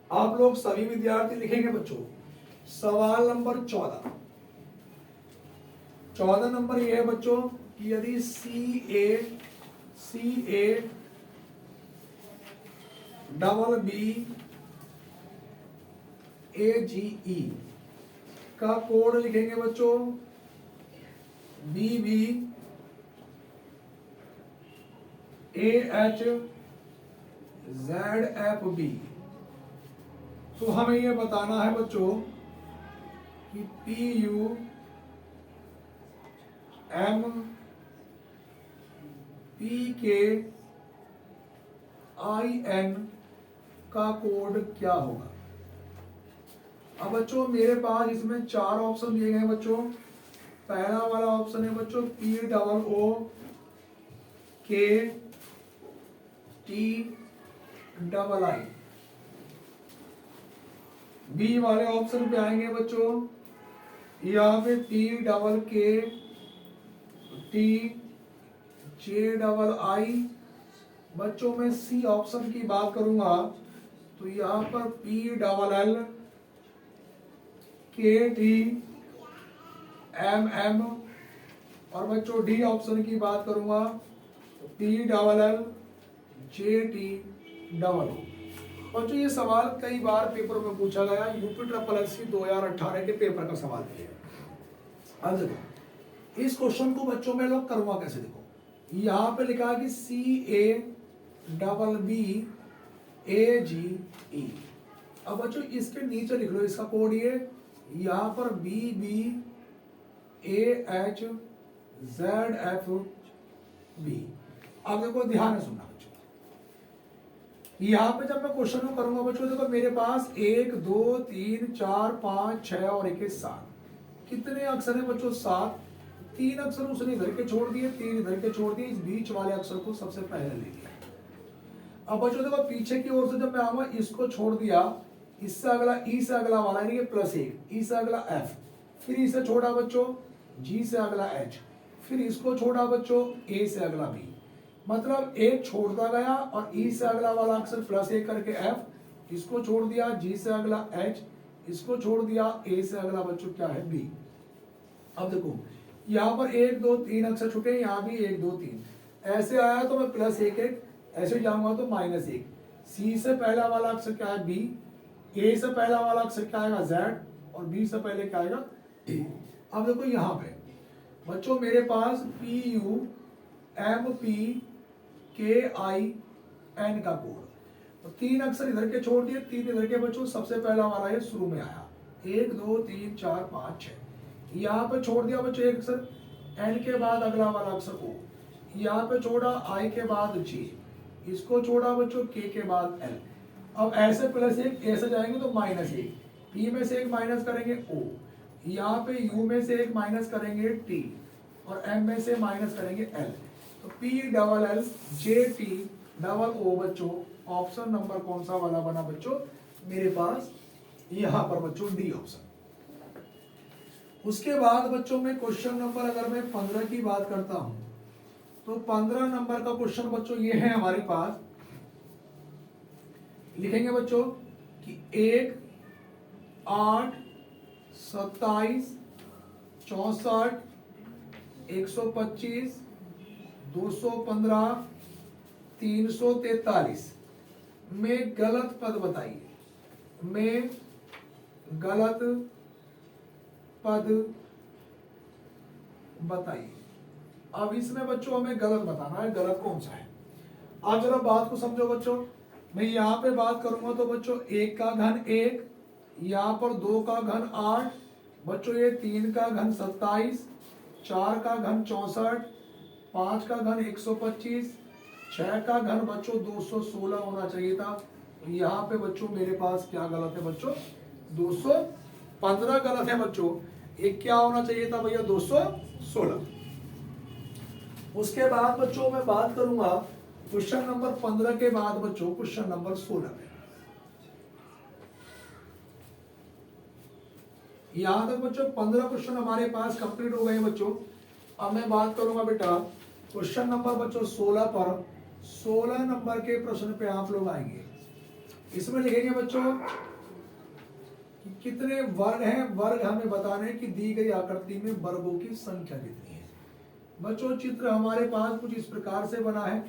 आप लोग सभी विद्यार्थी लिखेंगे बच्चों सवाल नंबर 14। 14 नंबर ये है बच्चों कि यदि CA डबल B AGE का कोड लिखेंगे बच्चों BB AH ZFB। तो हमें ये बताना है बच्चों कि PU M PK IN का कोड क्या होगा। अब बच्चों मेरे पास इसमें 4 ऑप्शन दिए गए हैं बच्चों। पहला वाला ऑप्शन है बच्चों POOK TII। बी वाले ऑप्शन पे आएंगे बच्चों, यहाँ पे PKK TJII। बच्चों में सी ऑप्शन की बात करूंगा तो यहाँ पर PLL KTMM। और बच्चों डी ऑप्शन की बात करूंगा तो PLL JTOO। बच्चों ये सवाल कई बार पेपर में पूछा गया, UPSSC 2018 के पेपर का सवाल है। अब देखो इस क्वेश्चन को बच्चों में लोग करूंगा कैसे, देखो यहाँ पे लिखा है कि CABB AGE। अब बच्चों इसके नीचे लिख लो इसका कोड, ये यहाँ पर BB AH ZFB। अब देखो ध्यान से सुनना बच्चों, यहाँ पे जब मैं क्वेश्चन को करूंगा बच्चों, देखो मेरे पास 1 2 3 4 5 6 और 1 7 कितने अक्षर है बच्चों 7। 3 अक्षर उसने इधर के छोड़ दिए, 3 इधर के छोड़ दिए, इस बीच वाले अक्षर को सबसे पहले ले लिया। अब बच्चों देखो पीछे की ओर से जब मैं आऊंगा, इसको छोड़ दिया, इससे अगला ई से अगला वाला यानी +1, ई से अगला F, फिर इसे छोड़ा बच्चों G से अगला H, फिर इसको छोड़ा बच्चों A से अगला B। मतलब एक छोड़ता गया और ई से अगला वाला अक्षर +1 करके F, इसको छोड़ दिया G से अगला H, इसको छोड़ दिया A से अगला बच्चों क्या है B। अब देखो यहाँ पर 1 2 3 अक्षर छूटे, यहाँ भी 1 2 3 ऐसे आया तो मैं +1 1, ऐसे जाऊंगा तो -1। C से पहला वाला अक्षर क्या है B, A से पहला वाला अक्षर क्या आएगा Z और B से पहले क्या आएगा A। अब देखो यहाँ पे बच्चों मेरे पास PUMPKIN का कोड, तो 3 अक्षर इधर के छोड़ दिए, 3 इधर के बच्चों। सबसे पहला हमारा ये शुरू में आया 1 2 3 4 5 6, यहाँ पे छोड़ दिया बच्चों एक अक्षर, N के बाद अगला वाला अक्षर O, यहाँ पे छोड़ा I के बाद J, इसको छोड़ा बच्चों K के बाद L। अब ऐसे प्लस एक ऐसे जाएंगे तो माइनस एक, P में से एक माइनस करेंगे O, यहाँ पे U में से एक माइनस करेंगे T, और M में से माइनस करेंगे L। तो PLLJTOO बच्चों ऑप्शन नंबर कौन सा वाला बना बच्चों मेरे पास, यहाँ पर बच्चों डी ऑप्शन। उसके बाद बच्चों में क्वेश्चन नंबर अगर मैं 15 की बात करता हूं, तो 15 नंबर का क्वेश्चन बच्चों ये है हमारे पास। लिखेंगे बच्चों कि 1 8 27 64 125 215 343 में गलत पद बताइए, में गलत पद बताइए। अब इसमें बच्चों हमें गलत बताना है, गलत कौन सा है। आप जरा बात को समझो बच्चों, मैं यहाँ पे बात करूंगा तो बच्चों 1 का घन 1, यहाँ पर 2 का घन 8, बच्चों ये 3 का घन 27, 4 का घन 64, 5 का घन 125, 6 का घन बच्चों 216 होना चाहिए था। तो यहाँ पे बच्चों मेरे पास क्या गलत है बच्चों, 215 गलत है बच्चों। एक क्या होना चाहिए था भैया, 216। उसके बाद बच्चों मैं बात करूंगा क्वेश्चन नंबर 15 के बाद बच्चों क्वेश्चन नंबर 16 में। यहां तक बच्चों 15 क्वेश्चन हमारे पास कंप्लीट हो गए बच्चों। अब मैं बात करूंगा बेटा क्वेश्चन नंबर बच्चों 16 पर। 16 नंबर के प्रश्न पे आप लोग आएंगे। इसमें लिखेंगे बच्चों कि कितने वर्ग हैं, वर्ग हमें बताने की दी गई आकृति में वर्गों की संख्या कितनी है। बच्चों चित्र हमारे पास कुछ इस प्रकार से बना है,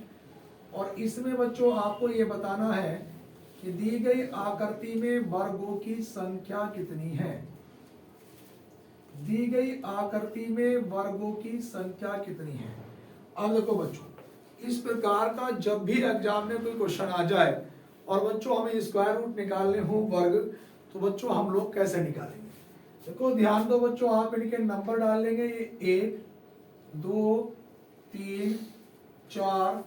और इसमें बच्चों आपको ये बताना है कि दी गई आकृति में वर्गों की संख्या कितनी है। दी गई आकृति में वर्गों की संख्या कितनी है। अब देखो बच्चों, इस प्रकार का जब भी एग्जाम में कोई क्वेश्चन आ जाए और बच्चों हमें स्क्वायर रूट निकालने हो वर्ग, तो बच्चों हम लोग कैसे निकालेंगे। देखो ध्यान दो बच्चों, आप इनके नंबर डाल लेंगे, ये 1 2 3 4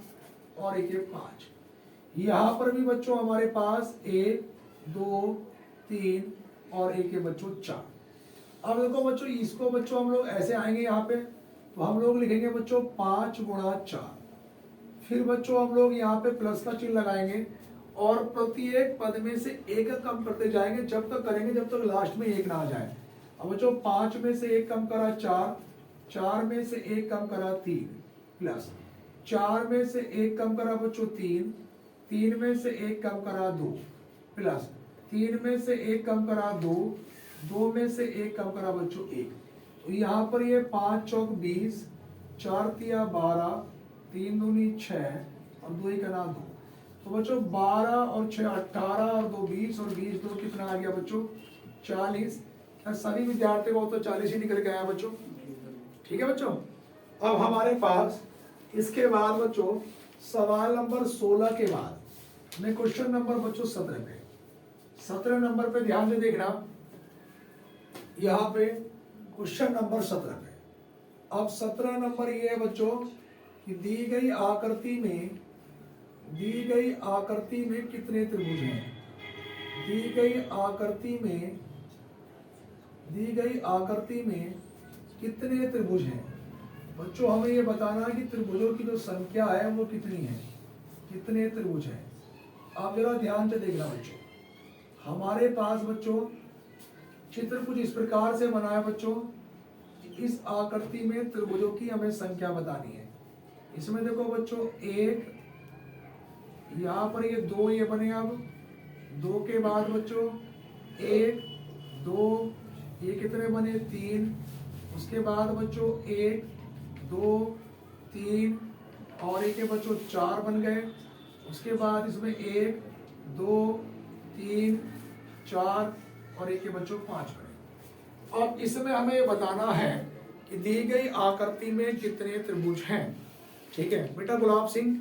और एक 5। यहाँ पर भी बच्चों हमारे पास 1 2 3 और एक बच्चों 4। अब देखो बच्चों इसको बच्चों हम लोग ऐसे आएंगे यहाँ पे, तो हम लोग लिखेंगे बच्चों 5 गुणा 4। फिर बच्चों हम लोग यहाँ पे प्लस का चिन्ह लगाएंगे और प्रत्येक पद में से एक कम करते जाएंगे, जब तक करेंगे जब तक लास्ट में एक ना आ जाए। अब बच्चों 5 में से एक कम करा 4, 4 में से एक कम करा 3, प्लस 4 में से एक कम करा बच्चों 3, 3 में से एक कम करा 2, प्लस 3 में से एक कम करा 2, 2 में से एक कम करा बच्चों 1। तो यहाँ पर ये 5 चौक 20, 4 तिया 12, 3 दूनी 6 और 2 एक ना 2। तो बच्चों 12 और 6 18 और 2 20 और 20 2 कितना आ गया बच्चों 40। सभी विद्यार्थियों को तो 40 ही निकल के आया बच्चों। ठीक है बच्चों। अब हमारे पास इसके बाद बच्चों सवाल नंबर 16 के बाद मैं क्वेश्चन नंबर बच्चों 17 पे, 17 नंबर पे ध्यान से देखना। यहाँ पे क्वेश्चन नंबर 17 पे, अब 17 नंबर ये है बच्चों कि दी गई आकृति में कितने त्रिभुज हैं। दी गई आकृति में कितने त्रिभुज हैं। बच्चों हमें ये बताना है कि त्रिभुजों की जो संख्या है वो कितनी है, कितने त्रिभुज हैं। आप जरा ध्यान से देखना बच्चों, हमारे पास बच्चों चित्र कुछ इस प्रकार से बना है बच्चों। इस आकृति में त्रिभुजों की हमें संख्या बतानी है। इसमें देखो बच्चों 1, यहाँ पर ये 2 ये बने। अब 2 के बाद बच्चों 1 2 ये कितने बने 3। उसके बाद बच्चों 1 2 3 और एक बच्चों 4 बन गए। उसके बाद इसमें 1 2 3 4 और एक बच्चों 5 बने। अब इसमें हमें ये बताना है कि दी गई आकृति में कितने त्रिभुज हैं। ठीक है बेटा गुलाब सिंह,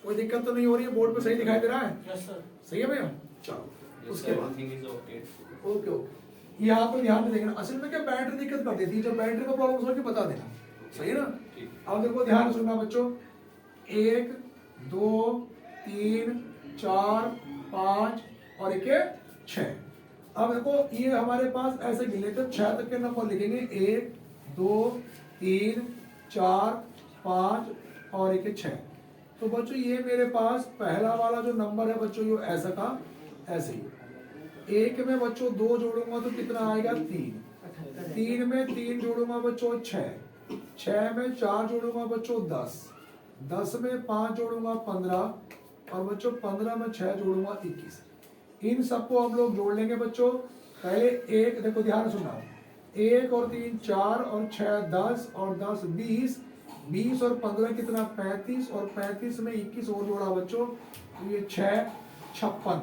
कोई दिक्कत तो नहीं हो रही है? बोर्ड पे सही दिखाई दे रहा है? Yes sir. सही है भैया? चलो Yes, उसके sir, बाद everything is okay. Okay okay, यहाँ पर ध्यान में देखना। असल में क्या बैटरी दिक्कत कर देती है, जब बैटरी का प्रॉब्लम हो कि बता देना, सही है ना? ठीक। अब देखो ध्यान से सुनना बच्चों, 1 2 3 4 5 और एक 6। अब देखो ये हमारे पास ऐसे गिने तो 6 तक के नंबर लिखेंगे, 1 2 3 4 5 और एक 6। तो बच्चों ये मेरे पास पहला वाला जो नंबर है बच्चों, ये ऐसा का ऐसे ही। एक में बच्चों 2 जोड़ूंगा तो कितना आएगा? 3। 3 में 3 जोड़ूंगा बच्चों 6। 6 में 4 जोड़ूंगा बच्चों 10। 10 में 5 जोड़ूंगा 15 और बच्चों 15 में 6 जोड़ूंगा 21। इन सबको हम लोग जोड़ लेंगे बच्चों। पहले एक देखो ध्यान सुना, 1 और 3 4 और 6 10 और 10 20, 20 और 15 कितना? 35 और 35 में 21 और जोड़ा बच्चों तो ये 6 56।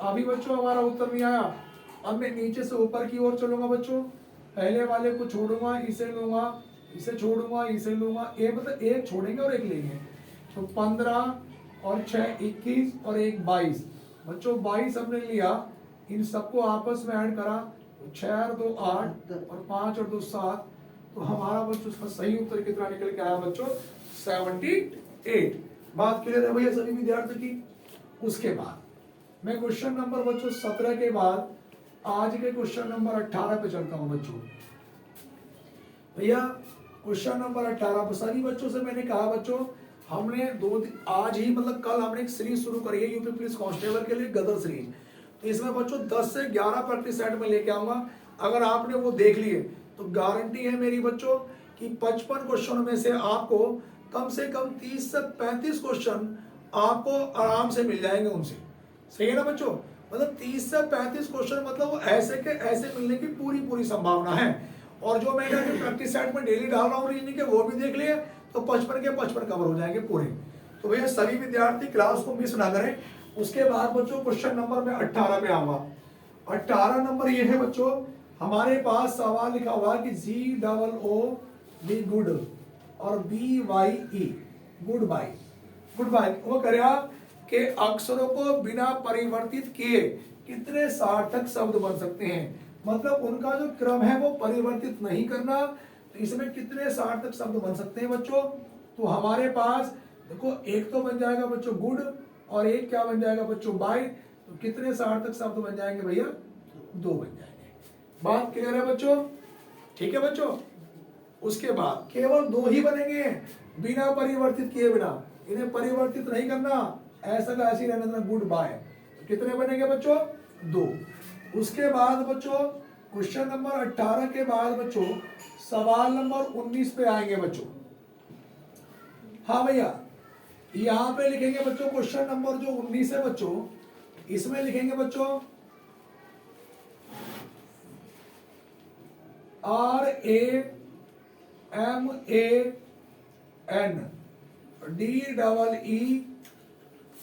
अभी बच्चों हमारा उत्तर नहीं आया। अब मैं नीचे से ऊपर की ओर चलूंगा बच्चों, पहले वाले को छोड़ूंगा, इसे लूंगा, इसे छोड़ूंगा, इसे लूंगा, एक मतलब एक छोड़ेंगे और एक लेंगे। तो 15 और 6 21 और एक 22 बच्चों, 22 हमने लिया। इन सबको आपस में ऐड करा तो 6 और 2 8 और 5 और 2 7। तो हमारा बच्चों उसका सही उत्तर कितना निकल के आया बच्चों? 78। बात क्लियर है भैया सभी विद्यार्थियों की? उसके बाद मैं क्वेश्चन नंबर बच्चों 17 के बाद आज के क्वेश्चन नंबर 18 पे चलता हूं बच्चों। भैया क्वेश्चन नंबर 18 पर सभी बच्चों से मैंने कहा बच्चों, हमने आज ही मतलब कल हमने एक सीरीज शुरू करी है यूपी पुलिस कांस्टेबल के लिए, गदर सीरीज। तो इसमें बच्चों 10 से 11 प्रैक्टिस सेट में लेके आऊंगा। अगर आपने वो देख लिए तो गारंटी है मेरी बच्चों कि 55 क्वेश्चन में से आपको कम से कम 30 से 35 क्वेश्चन आपको आराम से मिल जाएंगे उनसे। सही है ना बच्चों? मतलब 30 से 35 क्वेश्चन मतलब वो ऐसे के ऐसे मिलने की पूरी संभावना है। और जो मैं प्रैक्टिस सेट में डेली डाल रहा हूँ रीजनिंग के, वो भी देख लिए तो 55 के 55 कवर हो जाएंगे पूरे। तो भैया सभी विद्यार्थी क्लास को मिस ना करें। उसके बाद बच्चों क्वेश्चन नंबर में 18 पे आऊंगा। 18 नंबर ये है बच्चों, हमारे पास सवाल लिखा हुआ कि GOO गुड और BYE good bye. Good bye वो करेगा कि अक्षरों को बिना परिवर्तित किए कितने सार्थक शब्द बन सकते हैं। मतलब उनका जो क्रम है वो परिवर्तित नहीं करना। तो इसमें कितने सार्थक शब्द बन सकते हैं बच्चों? तो हमारे पास देखो एक तो बन जाएगा बच्चों गुड और एक क्या बन जाएगा बच्चों? बाय। तो कितने सार्थक शब्द बन जाएंगे भैया? 2 बन जाएंगे। बात क्लियर है बच्चों? ठीक है बच्चों? उसके बाद केवल 2 ही बनेंगे बिना परिवर्तित किए बिना, इन्हें परिवर्तित नहीं करना, ऐसा का ऐसी रहना देना, गुड बाय। तो कितने बनेंगे बच्चों? 2। उसके बाद बच्चों क्वेश्चन नंबर 18 के बाद बच्चों सवाल नंबर 19 पे आएंगे बच्चों। हाँ भैया यहाँ पे लिखेंगे बच्चों क्वेश्चन नंबर जो 19 है बच्चों, इसमें लिखेंगे बच्चों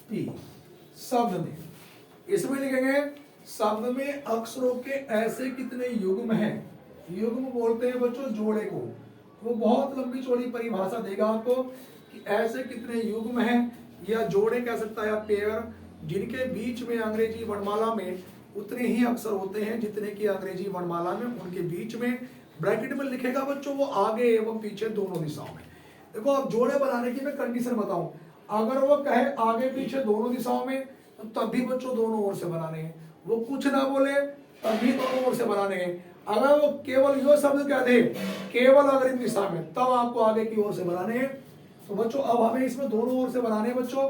RAMANDEEP शब्द में। इसमें लिखेंगे शब्द में अक्षरों के ऐसे कितने युग्म हैं। युग्म बोलते हैं बच्चों जोड़े को। वो बहुत लंबी चौड़ी परिभाषा देगा आपको कि ऐसे कितने युग्म हैं, या जोड़े कह सकता है या पेयर, जिनके बीच में अंग्रेजी वर्णमाला में उतने ही अक्षर होते हैं जितने की अंग्रेजी वर्णमाला में उनके बीच में। ब्रैकेट में लिखेगा बच्चों वो आगे एवं पीछे दोनों दिशाओं में। देखो अब जोड़े बनाने की मैं कंडीशन बताऊं, अगर वो कहे आगे पीछे दोनों दिशाओं में तो तब भी बच्चों दोनों ओर से बनाने हैं। वो कुछ ना बोले तब भी दोनों ओर से बनाने हैं। अगर वो केवल यो शब्द कह दे केवल अग्रिम दिशा में, तब आपको आगे की ओर से बनाने हैं। तो बच्चों अब हमें इसमें दोनों ओर से बनाने हैं बच्चों।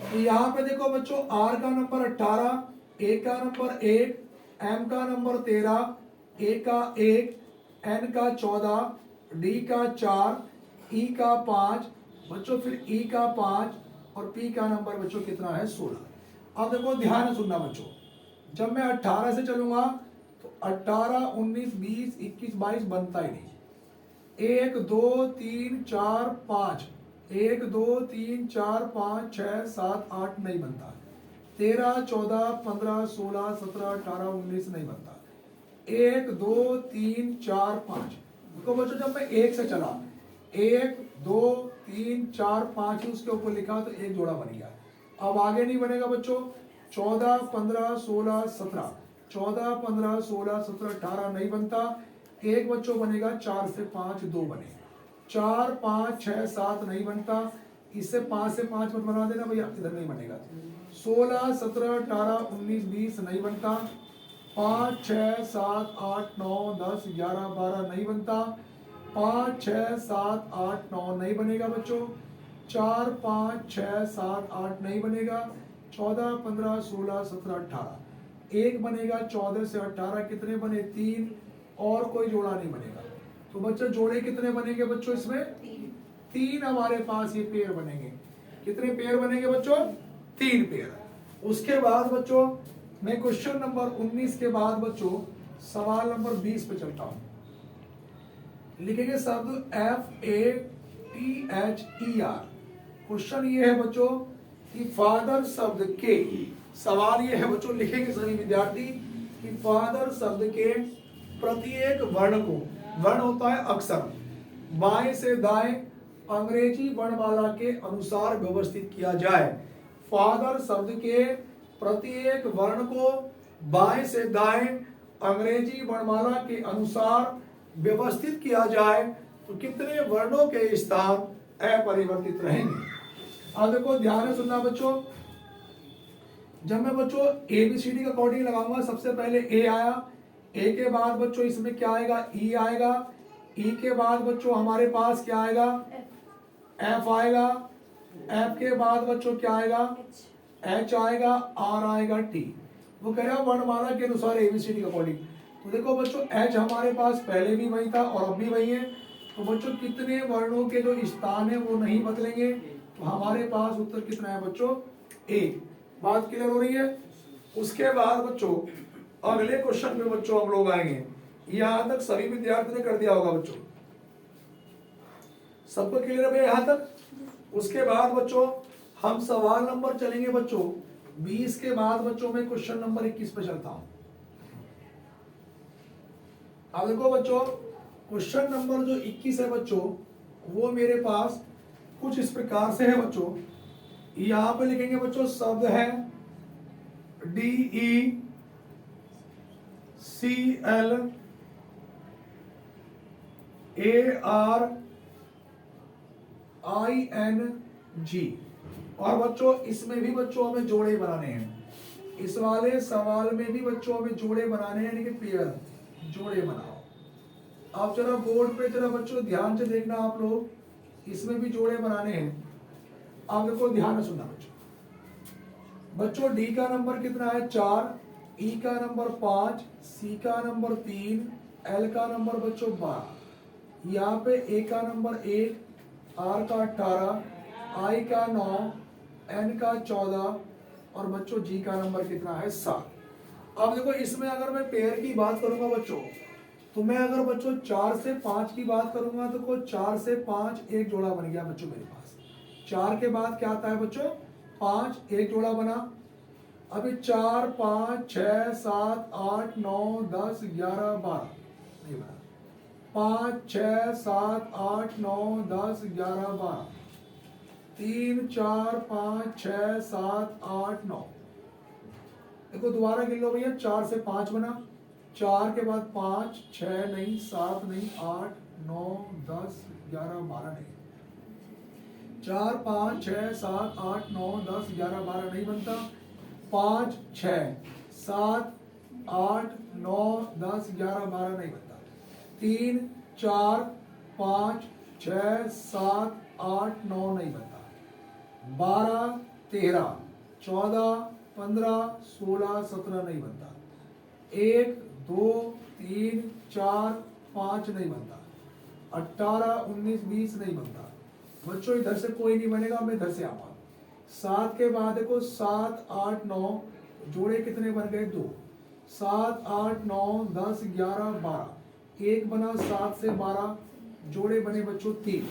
तो यहाँ पे देखो बच्चों R का नंबर 18, A का नंबर 1, M का नंबर 13, A का 1, N का 14, D का 4, E का 5 बच्चों, फिर E का 5 और P का नंबर बच्चों कितना है? 16। अब देखो ध्यान से सुनना बच्चों, जब मैं 18 से चलूंगा तो 18 19 20 21 22 बनता ही नहीं। 1 2 3 4 5 1 2 3 4 5 6 7 8 नहीं बनता। 13 14 15 16 17 18 19 नहीं बनता। 1 2 3 4 5। देखो बच्चों जब मैं 1 से चला 1 2 3 4 5 ही उसके ऊपर लिखा तो एक जोड़ा बन गया। अब आगे नहीं बनेगा बच्चों। 14 15 16 17 14 15 16 17 18 नहीं बनता। एक बच्चों बनेगा 4 से 5 2 बने 4 5 6 7 नहीं बनता। इससे 5 से 5 मत बना देना भैया, इधर नहीं बनेगा। 16 17 18 19 20 नहीं बनता। 5 6 7 8 9 10 11 12 नहीं बनता। 5 6 7 8 9 नहीं बनेगा बच्चों। 4 5 6 7 8 नहीं बनेगा। 14 15 16 17 18 एक बनेगा। 14 से 18 कितने बने? 3 और कोई जोड़ा नहीं बनेगा। तो बच्चों जोड़े कितने बनेंगे बच्चों इसमें? 3 हमारे पास ये पेयर बनेंगे। कितने पेयर बनेंगे बच्चों? 3 पेयर। उसके बाद बच्चों मैं क्वेश्चन नंबर 19 के बाद बच्चों सवाल नंबर 20 पे चलता हूं। लिखेंगे शब्द FATHER। क्वेश्चन ये है बच्चों कि फादर शब्द के, सवाल ये है बच्चों लिखेंगे सभी विद्यार्थी कि फादर शब्द के प्रत्येक वर्ण को, वर्ण होता है अक्षर, बाएं से दाएं अंग्रेजी वर्णमाला के अनुसार व्यवस्थित किया जाए। फादर शब्द के प्रत्येक वर्ण को बाएं से दाएं अंग्रेजी वर्णमाला के अनुसार व्यवस्थित किया जाए तो कितने वर्णों के स्थान अपरिवर्तित रहेंगे? अब देखो ध्यान से सुनना बच्चों। जब मैं बच्चों ABCD का कोडिंग लगाऊंगा, सबसे पहले A आया, A के बाद बच्चों इसमें क्या आएगा? E आएगा। E के बाद बच्चों हमारे पास क्या आएगा? F आएगा। F के बाद बच्चों क्या आएगा? H आएगा, R आएगा, T। वो कह रहा है वर्णमाला के अनुसार ABCD का कोडिंग। तो देखो बच्चों H हमारे पास पहले भी वही था और अब भी वही है। तो बच्चों कितने वर्णों के जो स्थान है वो नहीं बदलेंगे। तो हमारे पास उत्तर कितना है बच्चों? A। बात क्लियर हो रही है? उसके बाद बच्चों अगले क्वेश्चन में बच्चों हम लोग आएंगे। यहां तक सभी विद्यार्थी ने कर दिया होगा बच्चों, सबको क्लियर है भैया यहां तक? उसके बाद बच्चों हम सवाल नंबर चलेंगे बच्चों 20 के बाद बच्चों में क्वेश्चन नंबर 21 पे चलता हूं। अब देखो बच्चों क्वेश्चन नंबर जो 21 है बच्चों वो मेरे पास कुछ इस प्रकार से है बच्चों। यहां पे लिखेंगे बच्चों शब्द है DECLARING। और बच्चों इसमें भी बच्चों हमें जोड़े बनाने हैं। इस वाले सवाल में भी बच्चों हमें जोड़े बनाने हैं, यानी कि पेयर जोड़े बनाओ। आप जरा बोर्ड पे जरा बच्चों ध्यान से देखना आप लोग, इसमें भी जोड़े बनाने हैं। आप देखो ध्यान से सुनना बच्चों डी का नंबर कितना है? 4, ई का नंबर 5, सी का नंबर 3, एल का नंबर बच्चों 12। यहाँ पे ए का नंबर 1, आर का 18, आई का 9, एन का 14 और बच्चों जी का नंबर कितना है? 7। अब देखो इसमें अगर मैं पेयर की बात करूंगा बच्चों, तो मैं अगर बच्चों 4 से 5 की बात करूंगा तो को 4 से 5 एक जोड़ा बन गया बच्चों मेरे पास। 4 के बाद क्या आता है बच्चों? 5, एक जोड़ा बना। अभी 4 5 6 7 8 9 10 11 12 नहीं बना। 5 6 7 8 9 10 11 12 3 4 5 6 7 8 9। देखो दोबारा गिन लो भैया। 4 से 5 बना, 4 के बाद 5 6 नहीं 7 नहीं 8 9 10 11 12 नहीं। 4 5 6 7 8 9 10 11 12 नहीं बनता। 5 6 7 8 9 10 11 12 नहीं बनता। 3 4 5 6 7 8 9 नहीं बनता। 12 13 14 15 16 17 नहीं बनता। 1 2 3 4 5 नहीं बनता। 18 19 20 नहीं बनता। बच्चों इधर से कोई नहीं बनेगा, मैं इधर से आऊंगा। 7 के बाद देखो 7 8 9 जोड़े कितने बन गए? 2। 7 8 9 10 11 12 एक बना। 7 से 12 जोड़े बने बच्चों 3।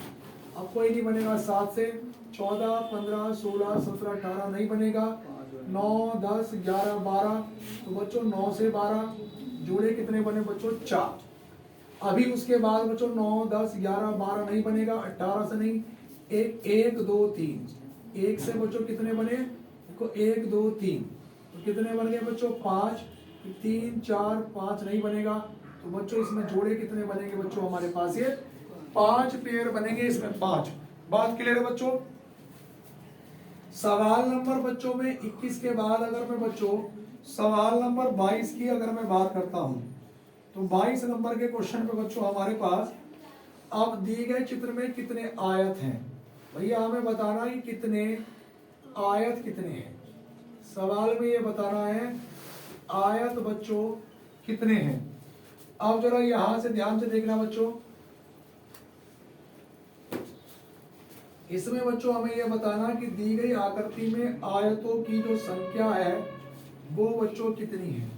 अब कोई नहीं बनेगा। 7 से 14 15 16 17 18 नहीं बनेगा। 9 10 11 12 तो बच्चों 9 से 12 जोड़े कितने बने बच्चों 4। अभी उसके बाद बच्चों 9 10 11 12 नहीं बनेगा, 18 से नहीं, 1 2 3, 1 से बच्चों कितने बने देखो 1 2 3, तो कितने बन गए बच्चों 5, 3 4 5 नहीं बनेगा, तो बच्चों इसमें जोड़े कितने बनेंगे बच्चों हमारे पास ये 5 पेयर बनेंगे, इसमें 5। बात क्लियर है बच्चों। सवाल नंबर बच्चों में 21 के बाद अगर मैं बच्चों सवाल नंबर 22 की अगर मैं बात करता हूं, तो 22 नंबर के क्वेश्चन पे बच्चों हमारे पास अब दिए गए चित्र में कितने आयत हैं, भैया हमें बताना है कितने आयत कितने हैं। सवाल में ये बताना है आयत बच्चों कितने हैं। अब जरा यहां से ध्यान से देखना बच्चों, इसमें बच्चों हमें यह बताना कि दी गई आकृति में आयतों की जो संख्या है वो बच्चों कितनी है।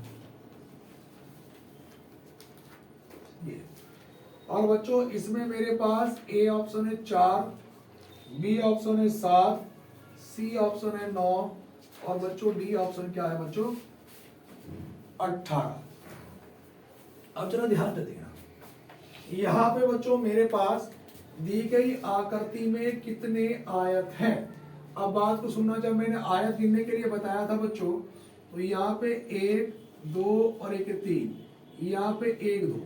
ये और बच्चों इसमें मेरे पास ए ऑप्शन है 4, बी ऑप्शन है 7, सी ऑप्शन है 9 और बच्चों डी ऑप्शन क्या है बच्चों 18। अब जरा ध्यान से देखना, यहाँ पे बच्चों मेरे पास दी गई आकृति में कितने आयत हैं। अब बात को सुनना, जब मैंने आयत गिनने के लिए बताया था बच्चों, तो यहाँ पे 1 2 और 1 3, यहाँ पे 1 2,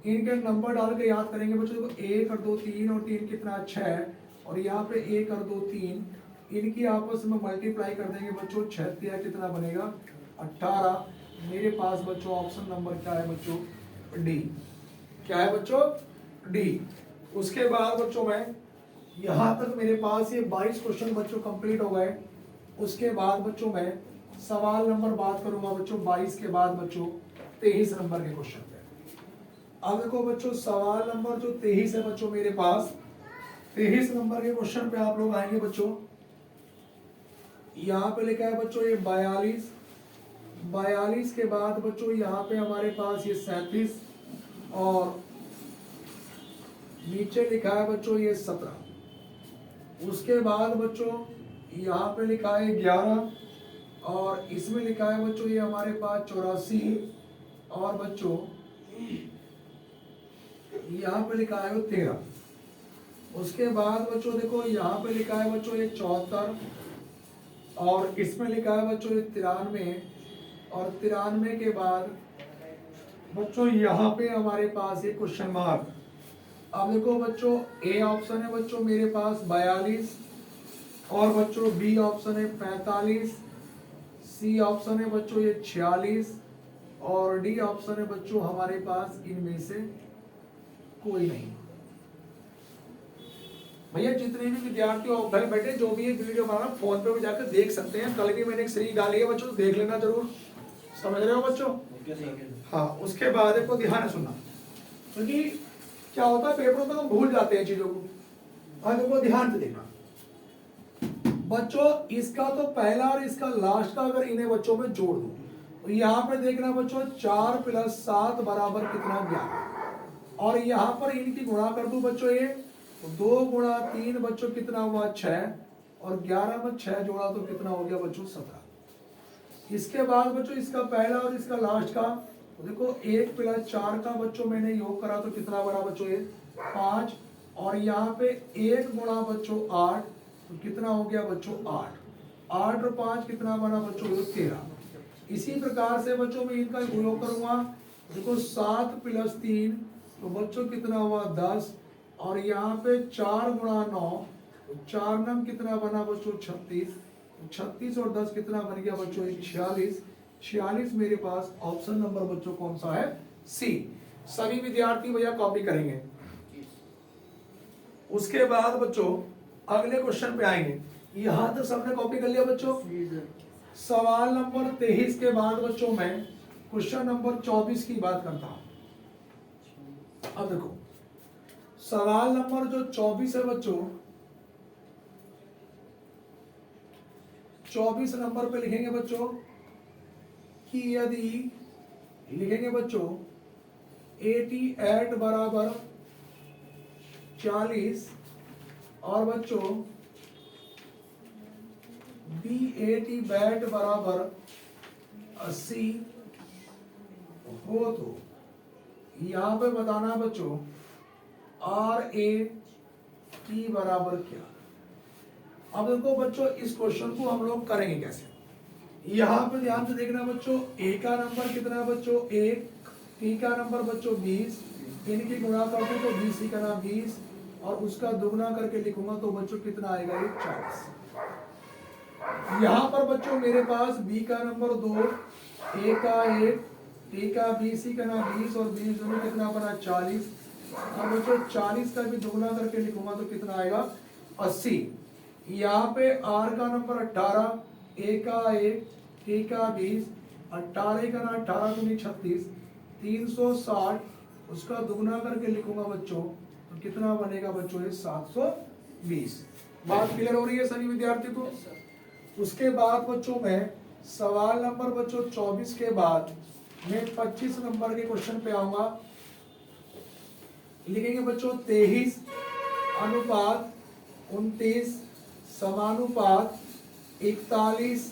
इनके नंबर डाल के याद करेंगे बच्चों। देखो 1 और 2 3 और 3 कितना 6, और यहाँ पे 1 और 2 3, इनकी आपस में मल्टीप्लाई कर देंगे बच्चों, 6 3 कितना बनेगा 18। मेरे पास बच्चों ऑप्शन नंबर क्या है बच्चों डी। क्या है बच्चों डी। उसके बाद बच्चों मैं यहाँ तक मेरे पास ये 22 क्वेश्चन बच्चों कंप्लीट हो गए। उसके बाद बच्चों मैं सवाल नंबर बात करूंगा बच्चों 22 के बाद बच्चों 23 नंबर के क्वेश्चन पे। अब देखो बच्चों सवाल नंबर जो 23 है बच्चों मेरे पास, 23 नंबर के क्वेश्चन पे आप लोग आएंगे बच्चों। यहाँ पे लिखा है बच्चों ये 42, 42 के बाद बच्चों यहाँ पे हमारे पास ये 37 और नीचे लिखा है बच्चों ये 17। उसके बाद बच्चों यहाँ पे लिखा है 11 और इसमें लिखा है बच्चों ये हमारे पास 84 और बच्चों यहाँ पे लिखा है वो 13। उसके बाद बच्चों देखो यहाँ पे लिखा है बच्चों ये 74 और इसमें लिखा है बच्चों ये 93 और 93 के बाद बच्चों यहाँ पे हमारे पास ये क्वेश्चन मार्क। अब देखो बच्चों ए ऑप्शन है बच्चों मेरे पास 42 और बच्चों बी ऑप्शन है 45, सी ऑप्शन है बच्चों ये 46 और डी ऑप्शन है बच्चों हमारे पास इनमें से कोई नहीं। भैया जितने भी विद्यार्थी घर बैठे जो भी ये वीडियो बना फोन पे भी जाकर देख सकते हैं। कल भी मैंने एक सही डाली है बच्चों, देख लेना जरूर। समझ रहे हो बच्चों। हाँ उसके बाद देखो ध्यान से सुनना, क्योंकि क्या होता है पेपरों में हम भूल जाते हैं चीजों को। और देखो ध्यान से देखना बच्चों, इसका तो पहला और इसका लास्ट का अगर इन्हें बच्चों में जोड़ दो तो यहाँ पे देखना बच्चों 4 + 7 बराबर कितना 11 और यहाँ पर इनकी गुणा कर दो बच्चों ये, तो 2 × 3 बच्चों कितना हुआ 6 और 11 में 6 जोड़ा तो कितना हो गया बच्चों 17। इसके बाद बच्चों इसका पहला और इसका लास्ट का तो देखो 1 + 4 का बच्चों मैंने योग करा तो कितना बना बच्चों ये 5 और यहाँ पे 1 × बच्चों 8 तो कितना हो गया बच्चों 8, 8 और 5 कितना बना बच्चों 13। इसी प्रकार से बच्चों मैं इनका योग करूंगा, देखो 7 + 3 तो बच्चों कितना हुआ 10 और यहाँ पे 4 × 9 तो 4 9 कितना बना बच्चों 36, 36 और 10 कितना बन गया बच्चों 46। 46 मेरे पास ऑप्शन नंबर बच्चों कौन सा है सी। सभी विद्यार्थी भैया कॉपी करेंगे। उसके बाद बच्चों अगले क्वेश्चन पे आएंगे। यहां तक सबने कॉपी कर लिया बच्चों। सवाल नंबर 23 के बाद बच्चों मैं क्वेश्चन नंबर 24 की बात करता हूं। अब देखो सवाल नंबर जो 24 है बच्चों, 24 नंबर पे लिखेंगे बच्चों कि यदि लिखेंगे बच्चों 88 बराबर 40 और बच्चों B80 बैट बराबर 80 हो तो यहाँ पे बताना बच्चों आर ए टी बराबर क्या। अब देखो बच्चों इस क्वेश्चन को हम लोग करेंगे कैसे। यहाँ पे ध्यान से देखना बच्चों, ए का नंबर कितना है बच्चों 1, टी का नंबर बच्चों 20, इनकी गुणा कर दूं तो 20 ही करना 20 और उसका दुगना करके लिखूंगा तो बच्चों कितना आएगा ये 40। यहाँ पर बच्चों मेरे पास बी का नंबर 2, ए का 1, टी का 20 ही करना 20 और 20 दोनों कितना बना 40 और बच्चों 40 का भी दुगना करके लिखूंगा तो कितना आएगा 80। यहाँ पे आर का नंबर 18, ए का 1, टी का 20, 18 का ना 18 दूनी 36, 360 उसका दुगना करके लिखूंगा बच्चों तो कितना बनेगा बच्चों ये 720। बात क्लियर हो रही है सभी विद्यार्थी को। उसके बाद बच्चों में सवाल नंबर बच्चों 24 के बाद मैं 25 नंबर के क्वेश्चन पे आऊंगा। लिखेंगे बच्चों 23 अनुपात 29 समानुपात 41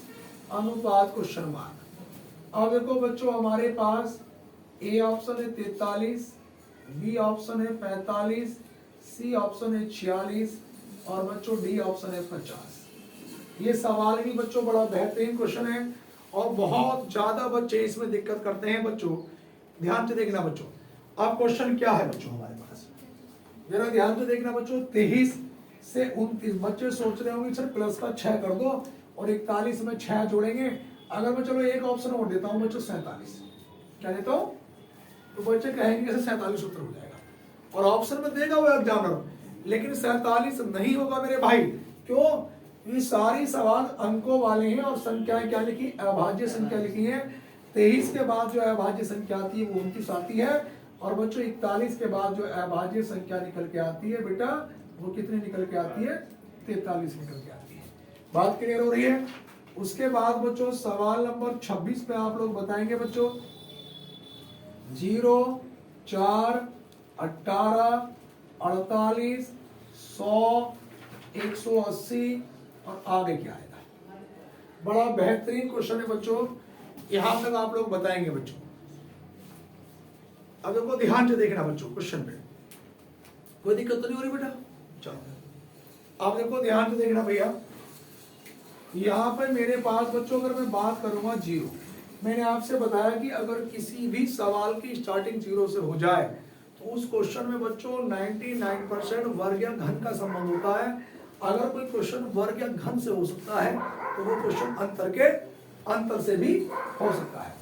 अनुपात क्वेश्चन मार्क। अब देखो बच्चों हमारे पास ए ऑप्शन है 43, बी ऑप्शन है 45, सी ऑप्शन है 46 और बच्चों डी ऑप्शन है 50। ये सवाल भी बच्चों बड़ा बेहतरीन क्वेश्चन है और बहुत ज्यादा बच्चे इसमें दिक्कत करते हैं बच्चों। ध्यान से देखना बच्चों, अब क्वेश्चन क्या है बच्चों हमारे पास, जरा ध्यान से देखना बच्चों। 23 से 29 बच्चे सोच रहे होंगे सर प्लस का 6 कर दो और 41 में 6 जोड़ेंगे। अगर मैं चलो एक ऑप्शन और देता हूं बच्चों 47, क्या देता हूं तो बच्चे कहेंगे कैसे 47 उत्तर हो जाएगा और ऑप्शन में देगा वो एग्जामिनर, लेकिन 47 नहीं होगा मेरे भाई। क्यों? ये सारी सवाल अंकों वाले हैं और संख्याएं क्या लिखी, अभाज्य संख्या लिखी है। 23 के बाद जो अभाज्य संख्या आती है वो 29 आती है और बच्चों 41 के बाद जो अभाज्य संख्या निकल के आती है बेटा वो कितनी निकल के आती है 43 निकल के आती है। बात क्लियर हो रही है। उसके बाद बच्चों सवाल नंबर 26 पे आप लोग बताएंगे बच्चों 0, 4, 18, 48, 100, 180 और आगे क्या आएगा। बड़ा बेहतरीन क्वेश्चन है बच्चों, यहां तक आप लोग बताएंगे बच्चों। अब देखो ध्यान से देखना बच्चों क्वेश्चन पे, कोई दिक्कत तो नहीं हो रही बेटा। चलो अब देखो ध्यान से देखना भैया, यहाँ पर मेरे पास बच्चों अगर मैं बात करूंगा 0, मैंने आपसे बताया कि अगर किसी भी सवाल की स्टार्टिंग 0 से हो जाए तो उस क्वेश्चन में बच्चों 99% वर्ग या घन का संबंध होता है। अगर कोई क्वेश्चन वर्ग या घन से हो सकता है तो वो क्वेश्चन अंतर से भी हो सकता है।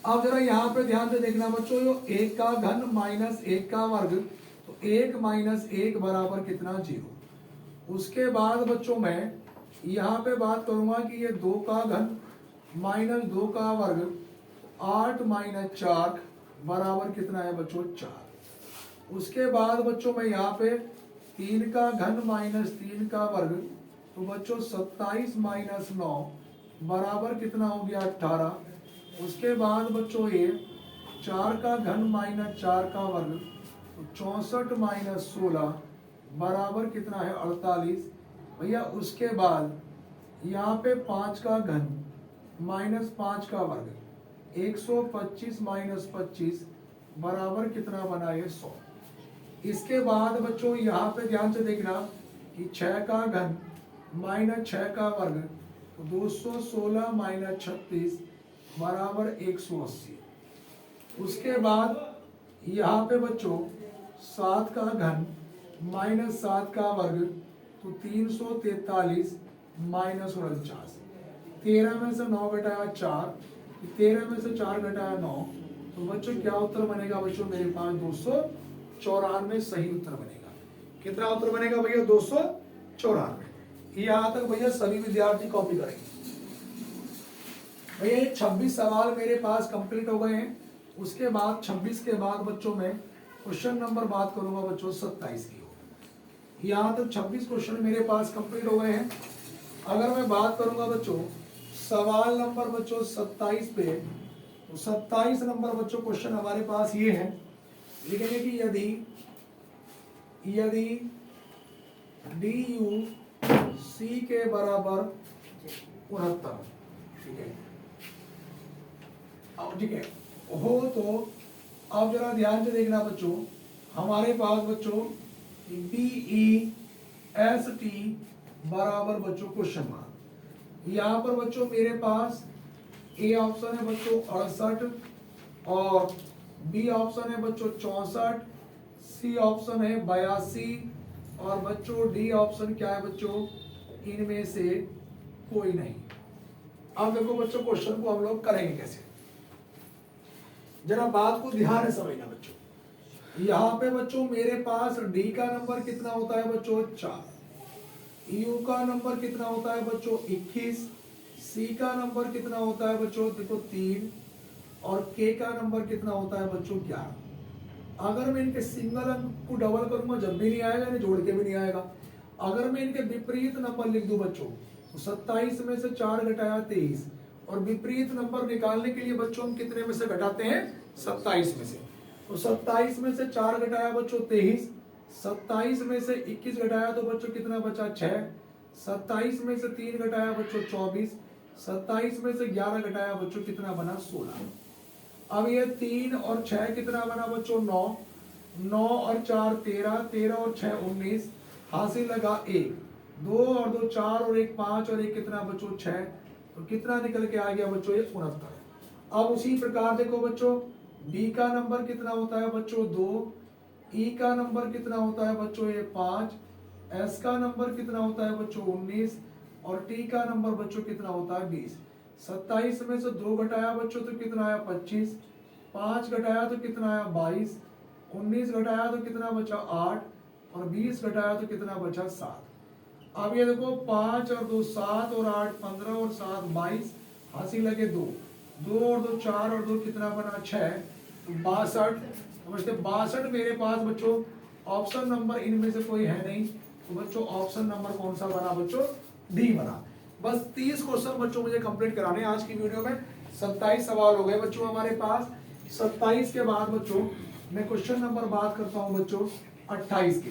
अब जरा यहाँ पे ध्यान से देखना बच्चों, 1 का घन माइनस 1 का वर्ग तो 1 माइनस 1 बराबर कितना 0। उसके बाद बच्चों मैं यहाँ पे बात करूंगा कि ये 2 का घन माइनस 2 का वर्ग 8 माइनस 4 बराबर कितना है बच्चों 4। उसके बाद बच्चों मैं यहाँ पे 3 का घन माइनस 3 का वर्ग तो बच्चों 27 माइनस 9 बराबर कितना हो गया 18। उसके बाद बच्चों ये 4 का घन माइनस 4 का वर्ग तो 64 माइनस 16 बराबर कितना है 48 भैया। उसके बाद यहाँ पे 5 का घन माइनस 5 का वर्ग 125 माइनस 25 बराबर कितना बना है 100। इसके बाद बच्चों यहाँ पे ध्यान से देखना कि 6 का घन माइनस 6 का वर्ग तो 216 माइनस 36 बराबर 180। उसके बाद यहाँ पे बच्चों 7 का घन माइनस 7 का वर्ग तो 343 माइनस 49। 13 में से 9 घटाया 4, 13 में से 4 घटाया 9 तो बच्चों क्या उत्तर बनेगा बच्चों मेरे पास 294 सही उत्तर बनेगा। कितना उत्तर बनेगा भैया 294। यहाँ तक भैया सभी विद्यार्थी कॉपी करेंगे। भैया 26 सवाल मेरे पास कंप्लीट हो गए हैं। उसके बाद 26 के बाद बच्चों में क्वेश्चन नंबर बात करूंगा बच्चों 27 की। यहाँ तक 26 क्वेश्चन मेरे पास कंप्लीट हो गए हैं। अगर मैं बात करूंगा बच्चों सवाल नंबर बच्चों 27 पे तो 27 नंबर बच्चों क्वेश्चन हमारे पास ये है। लिखेंगे कि यदि डी यू सी के बराबर 69, ठीक है। अब ठीक है हो तो अब जरा ध्यान से देखना बच्चों, हमारे पास बच्चों DEST बराबर बच्चों क्वेश्चन मार्क। यहाँ पर बच्चों मेरे पास ए ऑप्शन है बच्चों 68 और बी ऑप्शन है बच्चों 64, सी ऑप्शन है 82 और बच्चों डी ऑप्शन क्या है बच्चों, इनमें से कोई नहीं। अब देखो बच्चों क्वेश्चन को हम लोग करेंगे कैसे, जरा बात को ध्यान से समझना बच्चों। यहाँ पे बच्चों मेरे पास डी का नंबर कितना होता है बच्चों 4, यू का नंबर कितना होता है बच्चों 21, सी का नंबर कितना होता है बच्चों देखो 3 और के का नंबर कितना होता है बच्चों 11। अगर मैं इनके सिंगल अंक को डबल करूंगा जब भी नहीं आएगा, इन्हें जोड़ के भी नहीं आएगा। अगर मैं इनके विपरीत नंबर लिख दूं बच्चों तो 27 में से 4 घटाया 23, और विपरीत नंबर निकालने के लिए बच्चों हम कितने में से घटाते हैं 27 में से। तो 27 में से 4 घटाया बच्चों 23, 27 में से 21 घटाया तो बच्चों कितना बचा 6, 27 में से 3 घटाया बच्चों 24, 27 में से 11 घटाया बच्चों कितना बना 16। अब ये 3 और 6 कितना बना बच्चों 9, 9 और 4 13, 13 और 6 19, हासिल लगा 1, 2 और 2 4 और 1 5 और 1 कितना बच्चों 6, तो कितना निकल के आ गया बच्चों ये 69। अब उसी प्रकार देखो बच्चों डी का नंबर कितना होता है बच्चों 2, ई का नंबर कितना होता है बच्चों ये 5, एस का नंबर कितना होता है बच्चों 19 और टी का नंबर बच्चों कितना होता है 20। 27 में से 2 घटाया बच्चों तो कितना आया 25, 5 घटाया तो कितना आया 22, 19 घटाया तो कितना बचा 8 और 20 घटाया तो कितना बचा 7। अब ये देखो 5 और 2 7 और 8 15 और 7 22, हासिल लगे 2, 2 और 2 4 और 2 कितना बना 6, 62। समझते 62 मेरे पास बच्चों ऑप्शन नंबर इनमें से कोई है नहीं, तो बच्चों ऑप्शन नंबर कौन सा बना बच्चों डी बना। बस 30 क्वेश्चन बच्चों मुझे कंप्लीट कराने आज की वीडियो में। 27 सवाल हो गए बच्चों हमारे पास। 27 के बाद बच्चों मैं क्वेश्चन नंबर बात करता हूं बच्चों 28 के।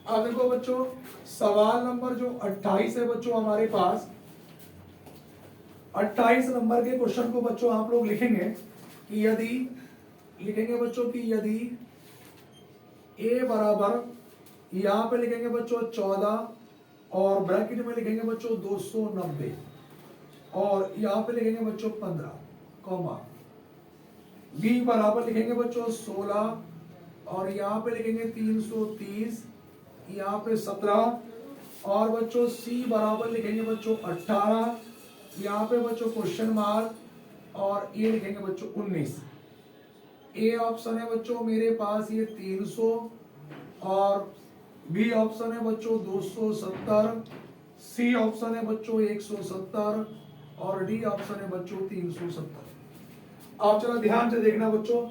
अब देखो बच्चों सवाल नंबर जो 28 है बच्चों हमारे पास, 28 नंबर के क्वेश्चन को बच्चों आप लोग लिखेंगे कि यदि लिखेंगे बच्चों कि यदि ए बराबर यहाँ पे लिखेंगे बच्चों 14 और ब्रैकेट में लिखेंगे बच्चों 290 और यहाँ पे लिखेंगे बच्चों 15 कॉमा, बी बराबर लिखेंगे बच्चों 16 और यहाँ पे लिखेंगे 330, यहाँ पे 17 और बच्चों सी बराबर लिखेंगे बच्चों 18, यहाँ पे बच्चों क्वेश्चन मार्क और ये लिखेंगे बच्चों 19। ए ऑप्शन है बच्चों मेरे पास ये 300 और बी ऑप्शन है बच्चों 270, सी ऑप्शन है बच्चों 170 और डी ऑप्शन है बच्चों 370। आप चलो ध्यान से देखना बच्चों,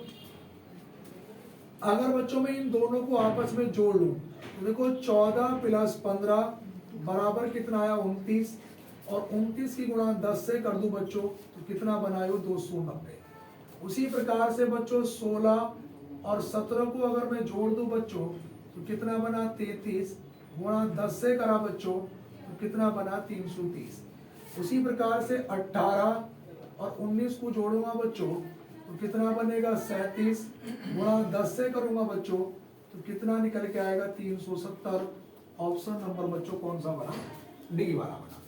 अगर बच्चों मैं इन दोनों को आपस में जोड़ लूं तो देखो 14 प्लस 15 बराबर कितना आया 29 और 29 की गुणा 10 से कर दूं बच्चों तो कितना बनायो 290। उसी प्रकार से बच्चों 16 और 17 को अगर मैं जोड़ दूं बच्चों तो कितना बना 33 गुणा 10 से करा बच्चों तो कितना बना 330। उसी प्रकार से 18 और 19 को जोड़ूंगा बच्चों तो कितना बनेगा 37 गुणा 10 से करूंगा बच्चों तो कितना निकल के आएगा 370। ऑप्शन नंबर बच्चों कौन सा बना डी वाला बना।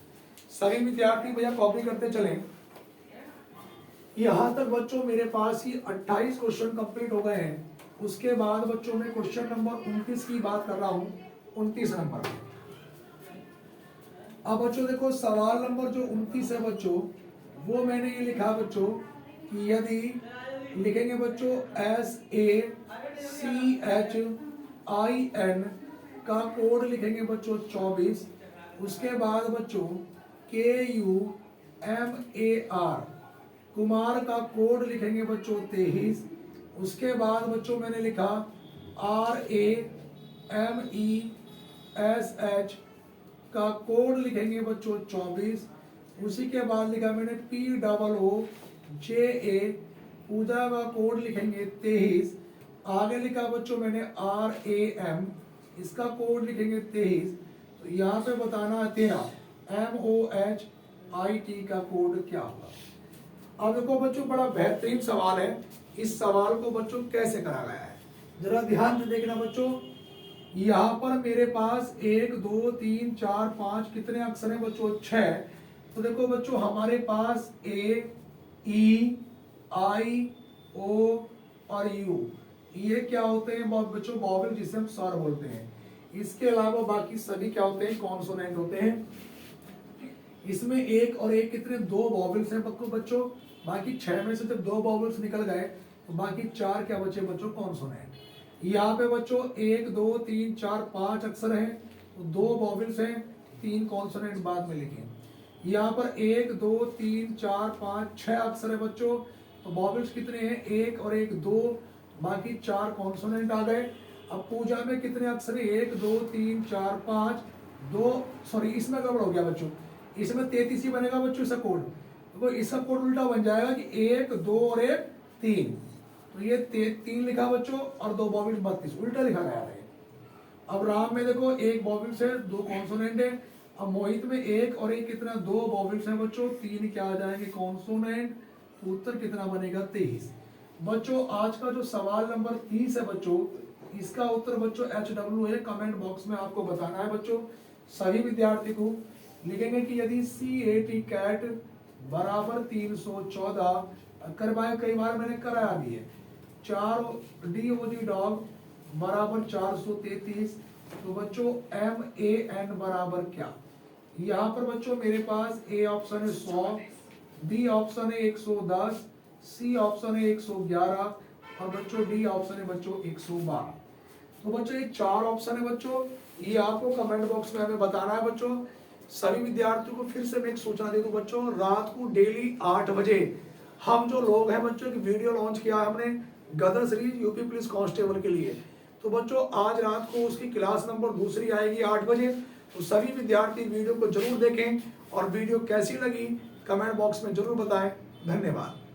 सभी विद्यार्थी भैया कॉपी करते चलें। यहां तक बच्चों मेरे पास ही 28 क्वेश्चन कंप्लीट हो गए हैं। उसके बाद बच्चों में क्वेश्चन नंबर 29 की बात कर रहा हूं, 29 नंबर में। अब बच्चों देखो सवाल नंबर जो 29 है बच्चों वो मैंने ये लिखा बच्चों कि यदि लिखेंगे बच्चों SACHIN का कोड लिखेंगे बच्चों 24, उसके बाद बच्चों KUMAR कुमार का कोड लिखेंगे बच्चों 23, उसके बाद बच्चों मैंने लिखा RAMESH का कोड लिखेंगे बच्चों 24, उसी के बाद लिखा मैंने POOJA पूजा का कोड लिखेंगे 23, आगे लिखा बच्चों मैंने RAM इसका कोड लिखेंगे 23। तो यहाँ पे बताना है 13 MOHIT का कोड क्या होगा। अब देखो बच्चों बड़ा बेहतरीन सवाल है, इस सवाल को बच्चों कैसे करा गया है जरा ध्यान से देखना बच्चों। यहाँ पर मेरे पास 1 2 3 4 5 कितने अक्षर हैं बच्चों, 6। तो देखो बच्चों हमारे पास ए, ई, आई, ओ और यू, ये क्या होते हैं बच्चों, वॉवेल जिसे हम स्वर बोलते हैं। इसके अलावा बाकी सभी क्या होते हैं, कॉन्सोनेंट होते हैं। इसमें एक और एक कितने, 2 वॉवेल्स हैं बच्चों। बाकी 6 में से जब 2 वॉवेल्स निकल गए तो बाकी 4 क्या बचे बच्चों, कॉन्सोनेंट। यहाँ पे बच्चों 1 2 3 4 5 अक्षर हैं, तो 2 वॉवेल्स हैं, 3 कॉन्सोनेंट बाद में लिखें। यहाँ पर 1 2 3 4 5 6 अक्षर है बच्चों, तो वॉवेल्स कितने हैं, 1 और 1 2, बाकी 4 कॉन्सोनेंट आ गए। अब पूजा में कितने अक्षर है, 1 2 3 4 5, 2 सॉरी इसमें गड़बड़ हो गया बच्चों, इसमें 33 ही बनेगा बच्चों इसका कोड। तो इसका कोड उल्टा बन जाएगा कि 1 2 और 1 3, तो ये 3 लिखा बच्चों और 2 वॉवेल्स 32, उल्टा लिखा गया है। अब राम में देखो 1 वॉवेल्स है, 2 कॉन्सोनेंट है। अब मोहित में 1 और 1 कितना, 2 वॉवेल्स हैं बच्चों, 3 क्या आ जाएंगे कॉन्सोनेंट। उत्तर कितना बनेगा 23। बच्चों आज का जो सवाल नंबर 30 है बच्चों, इसका उत्तर बच्चों HW है। कमेंट बॉक्स में आपको बताना है बच्चों। सभी विद्यार्थी को लिखेंगे कि यदि CAT कैट बराबर 314, कई बार मैंने कराया भी है, 4 DOG डॉग बराबर 433, तो बच्चों MAN बराबर क्या। यहाँ पर बच्चों मेरे पास ए ऑप्शन है 100, बी ऑप्शन है 110, सी ऑप्शन है 111 और बच्चों डी ऑप्शन है बच्चों 112। तो बच्चों ये 4 ऑप्शन है बच्चों, ये आपको कमेंट बॉक्स में हमें बताना है बच्चों। सभी विद्यार्थियों को फिर से मैं एक सूचना दे दूं बच्चों, रात को डेली 8 बजे हम जो लोग हैं बच्चों की वीडियो लॉन्च किया है हमने गदर सीरीज यूपी पुलिस कांस्टेबल के लिए। तो बच्चों आज रात को उसकी क्लास नंबर 2 आएगी 8 बजे। तो सभी विद्यार्थी वीडियो को जरूर देखें और वीडियो कैसी लगी कमेंट बॉक्स में जरूर बताएं। धन्यवाद।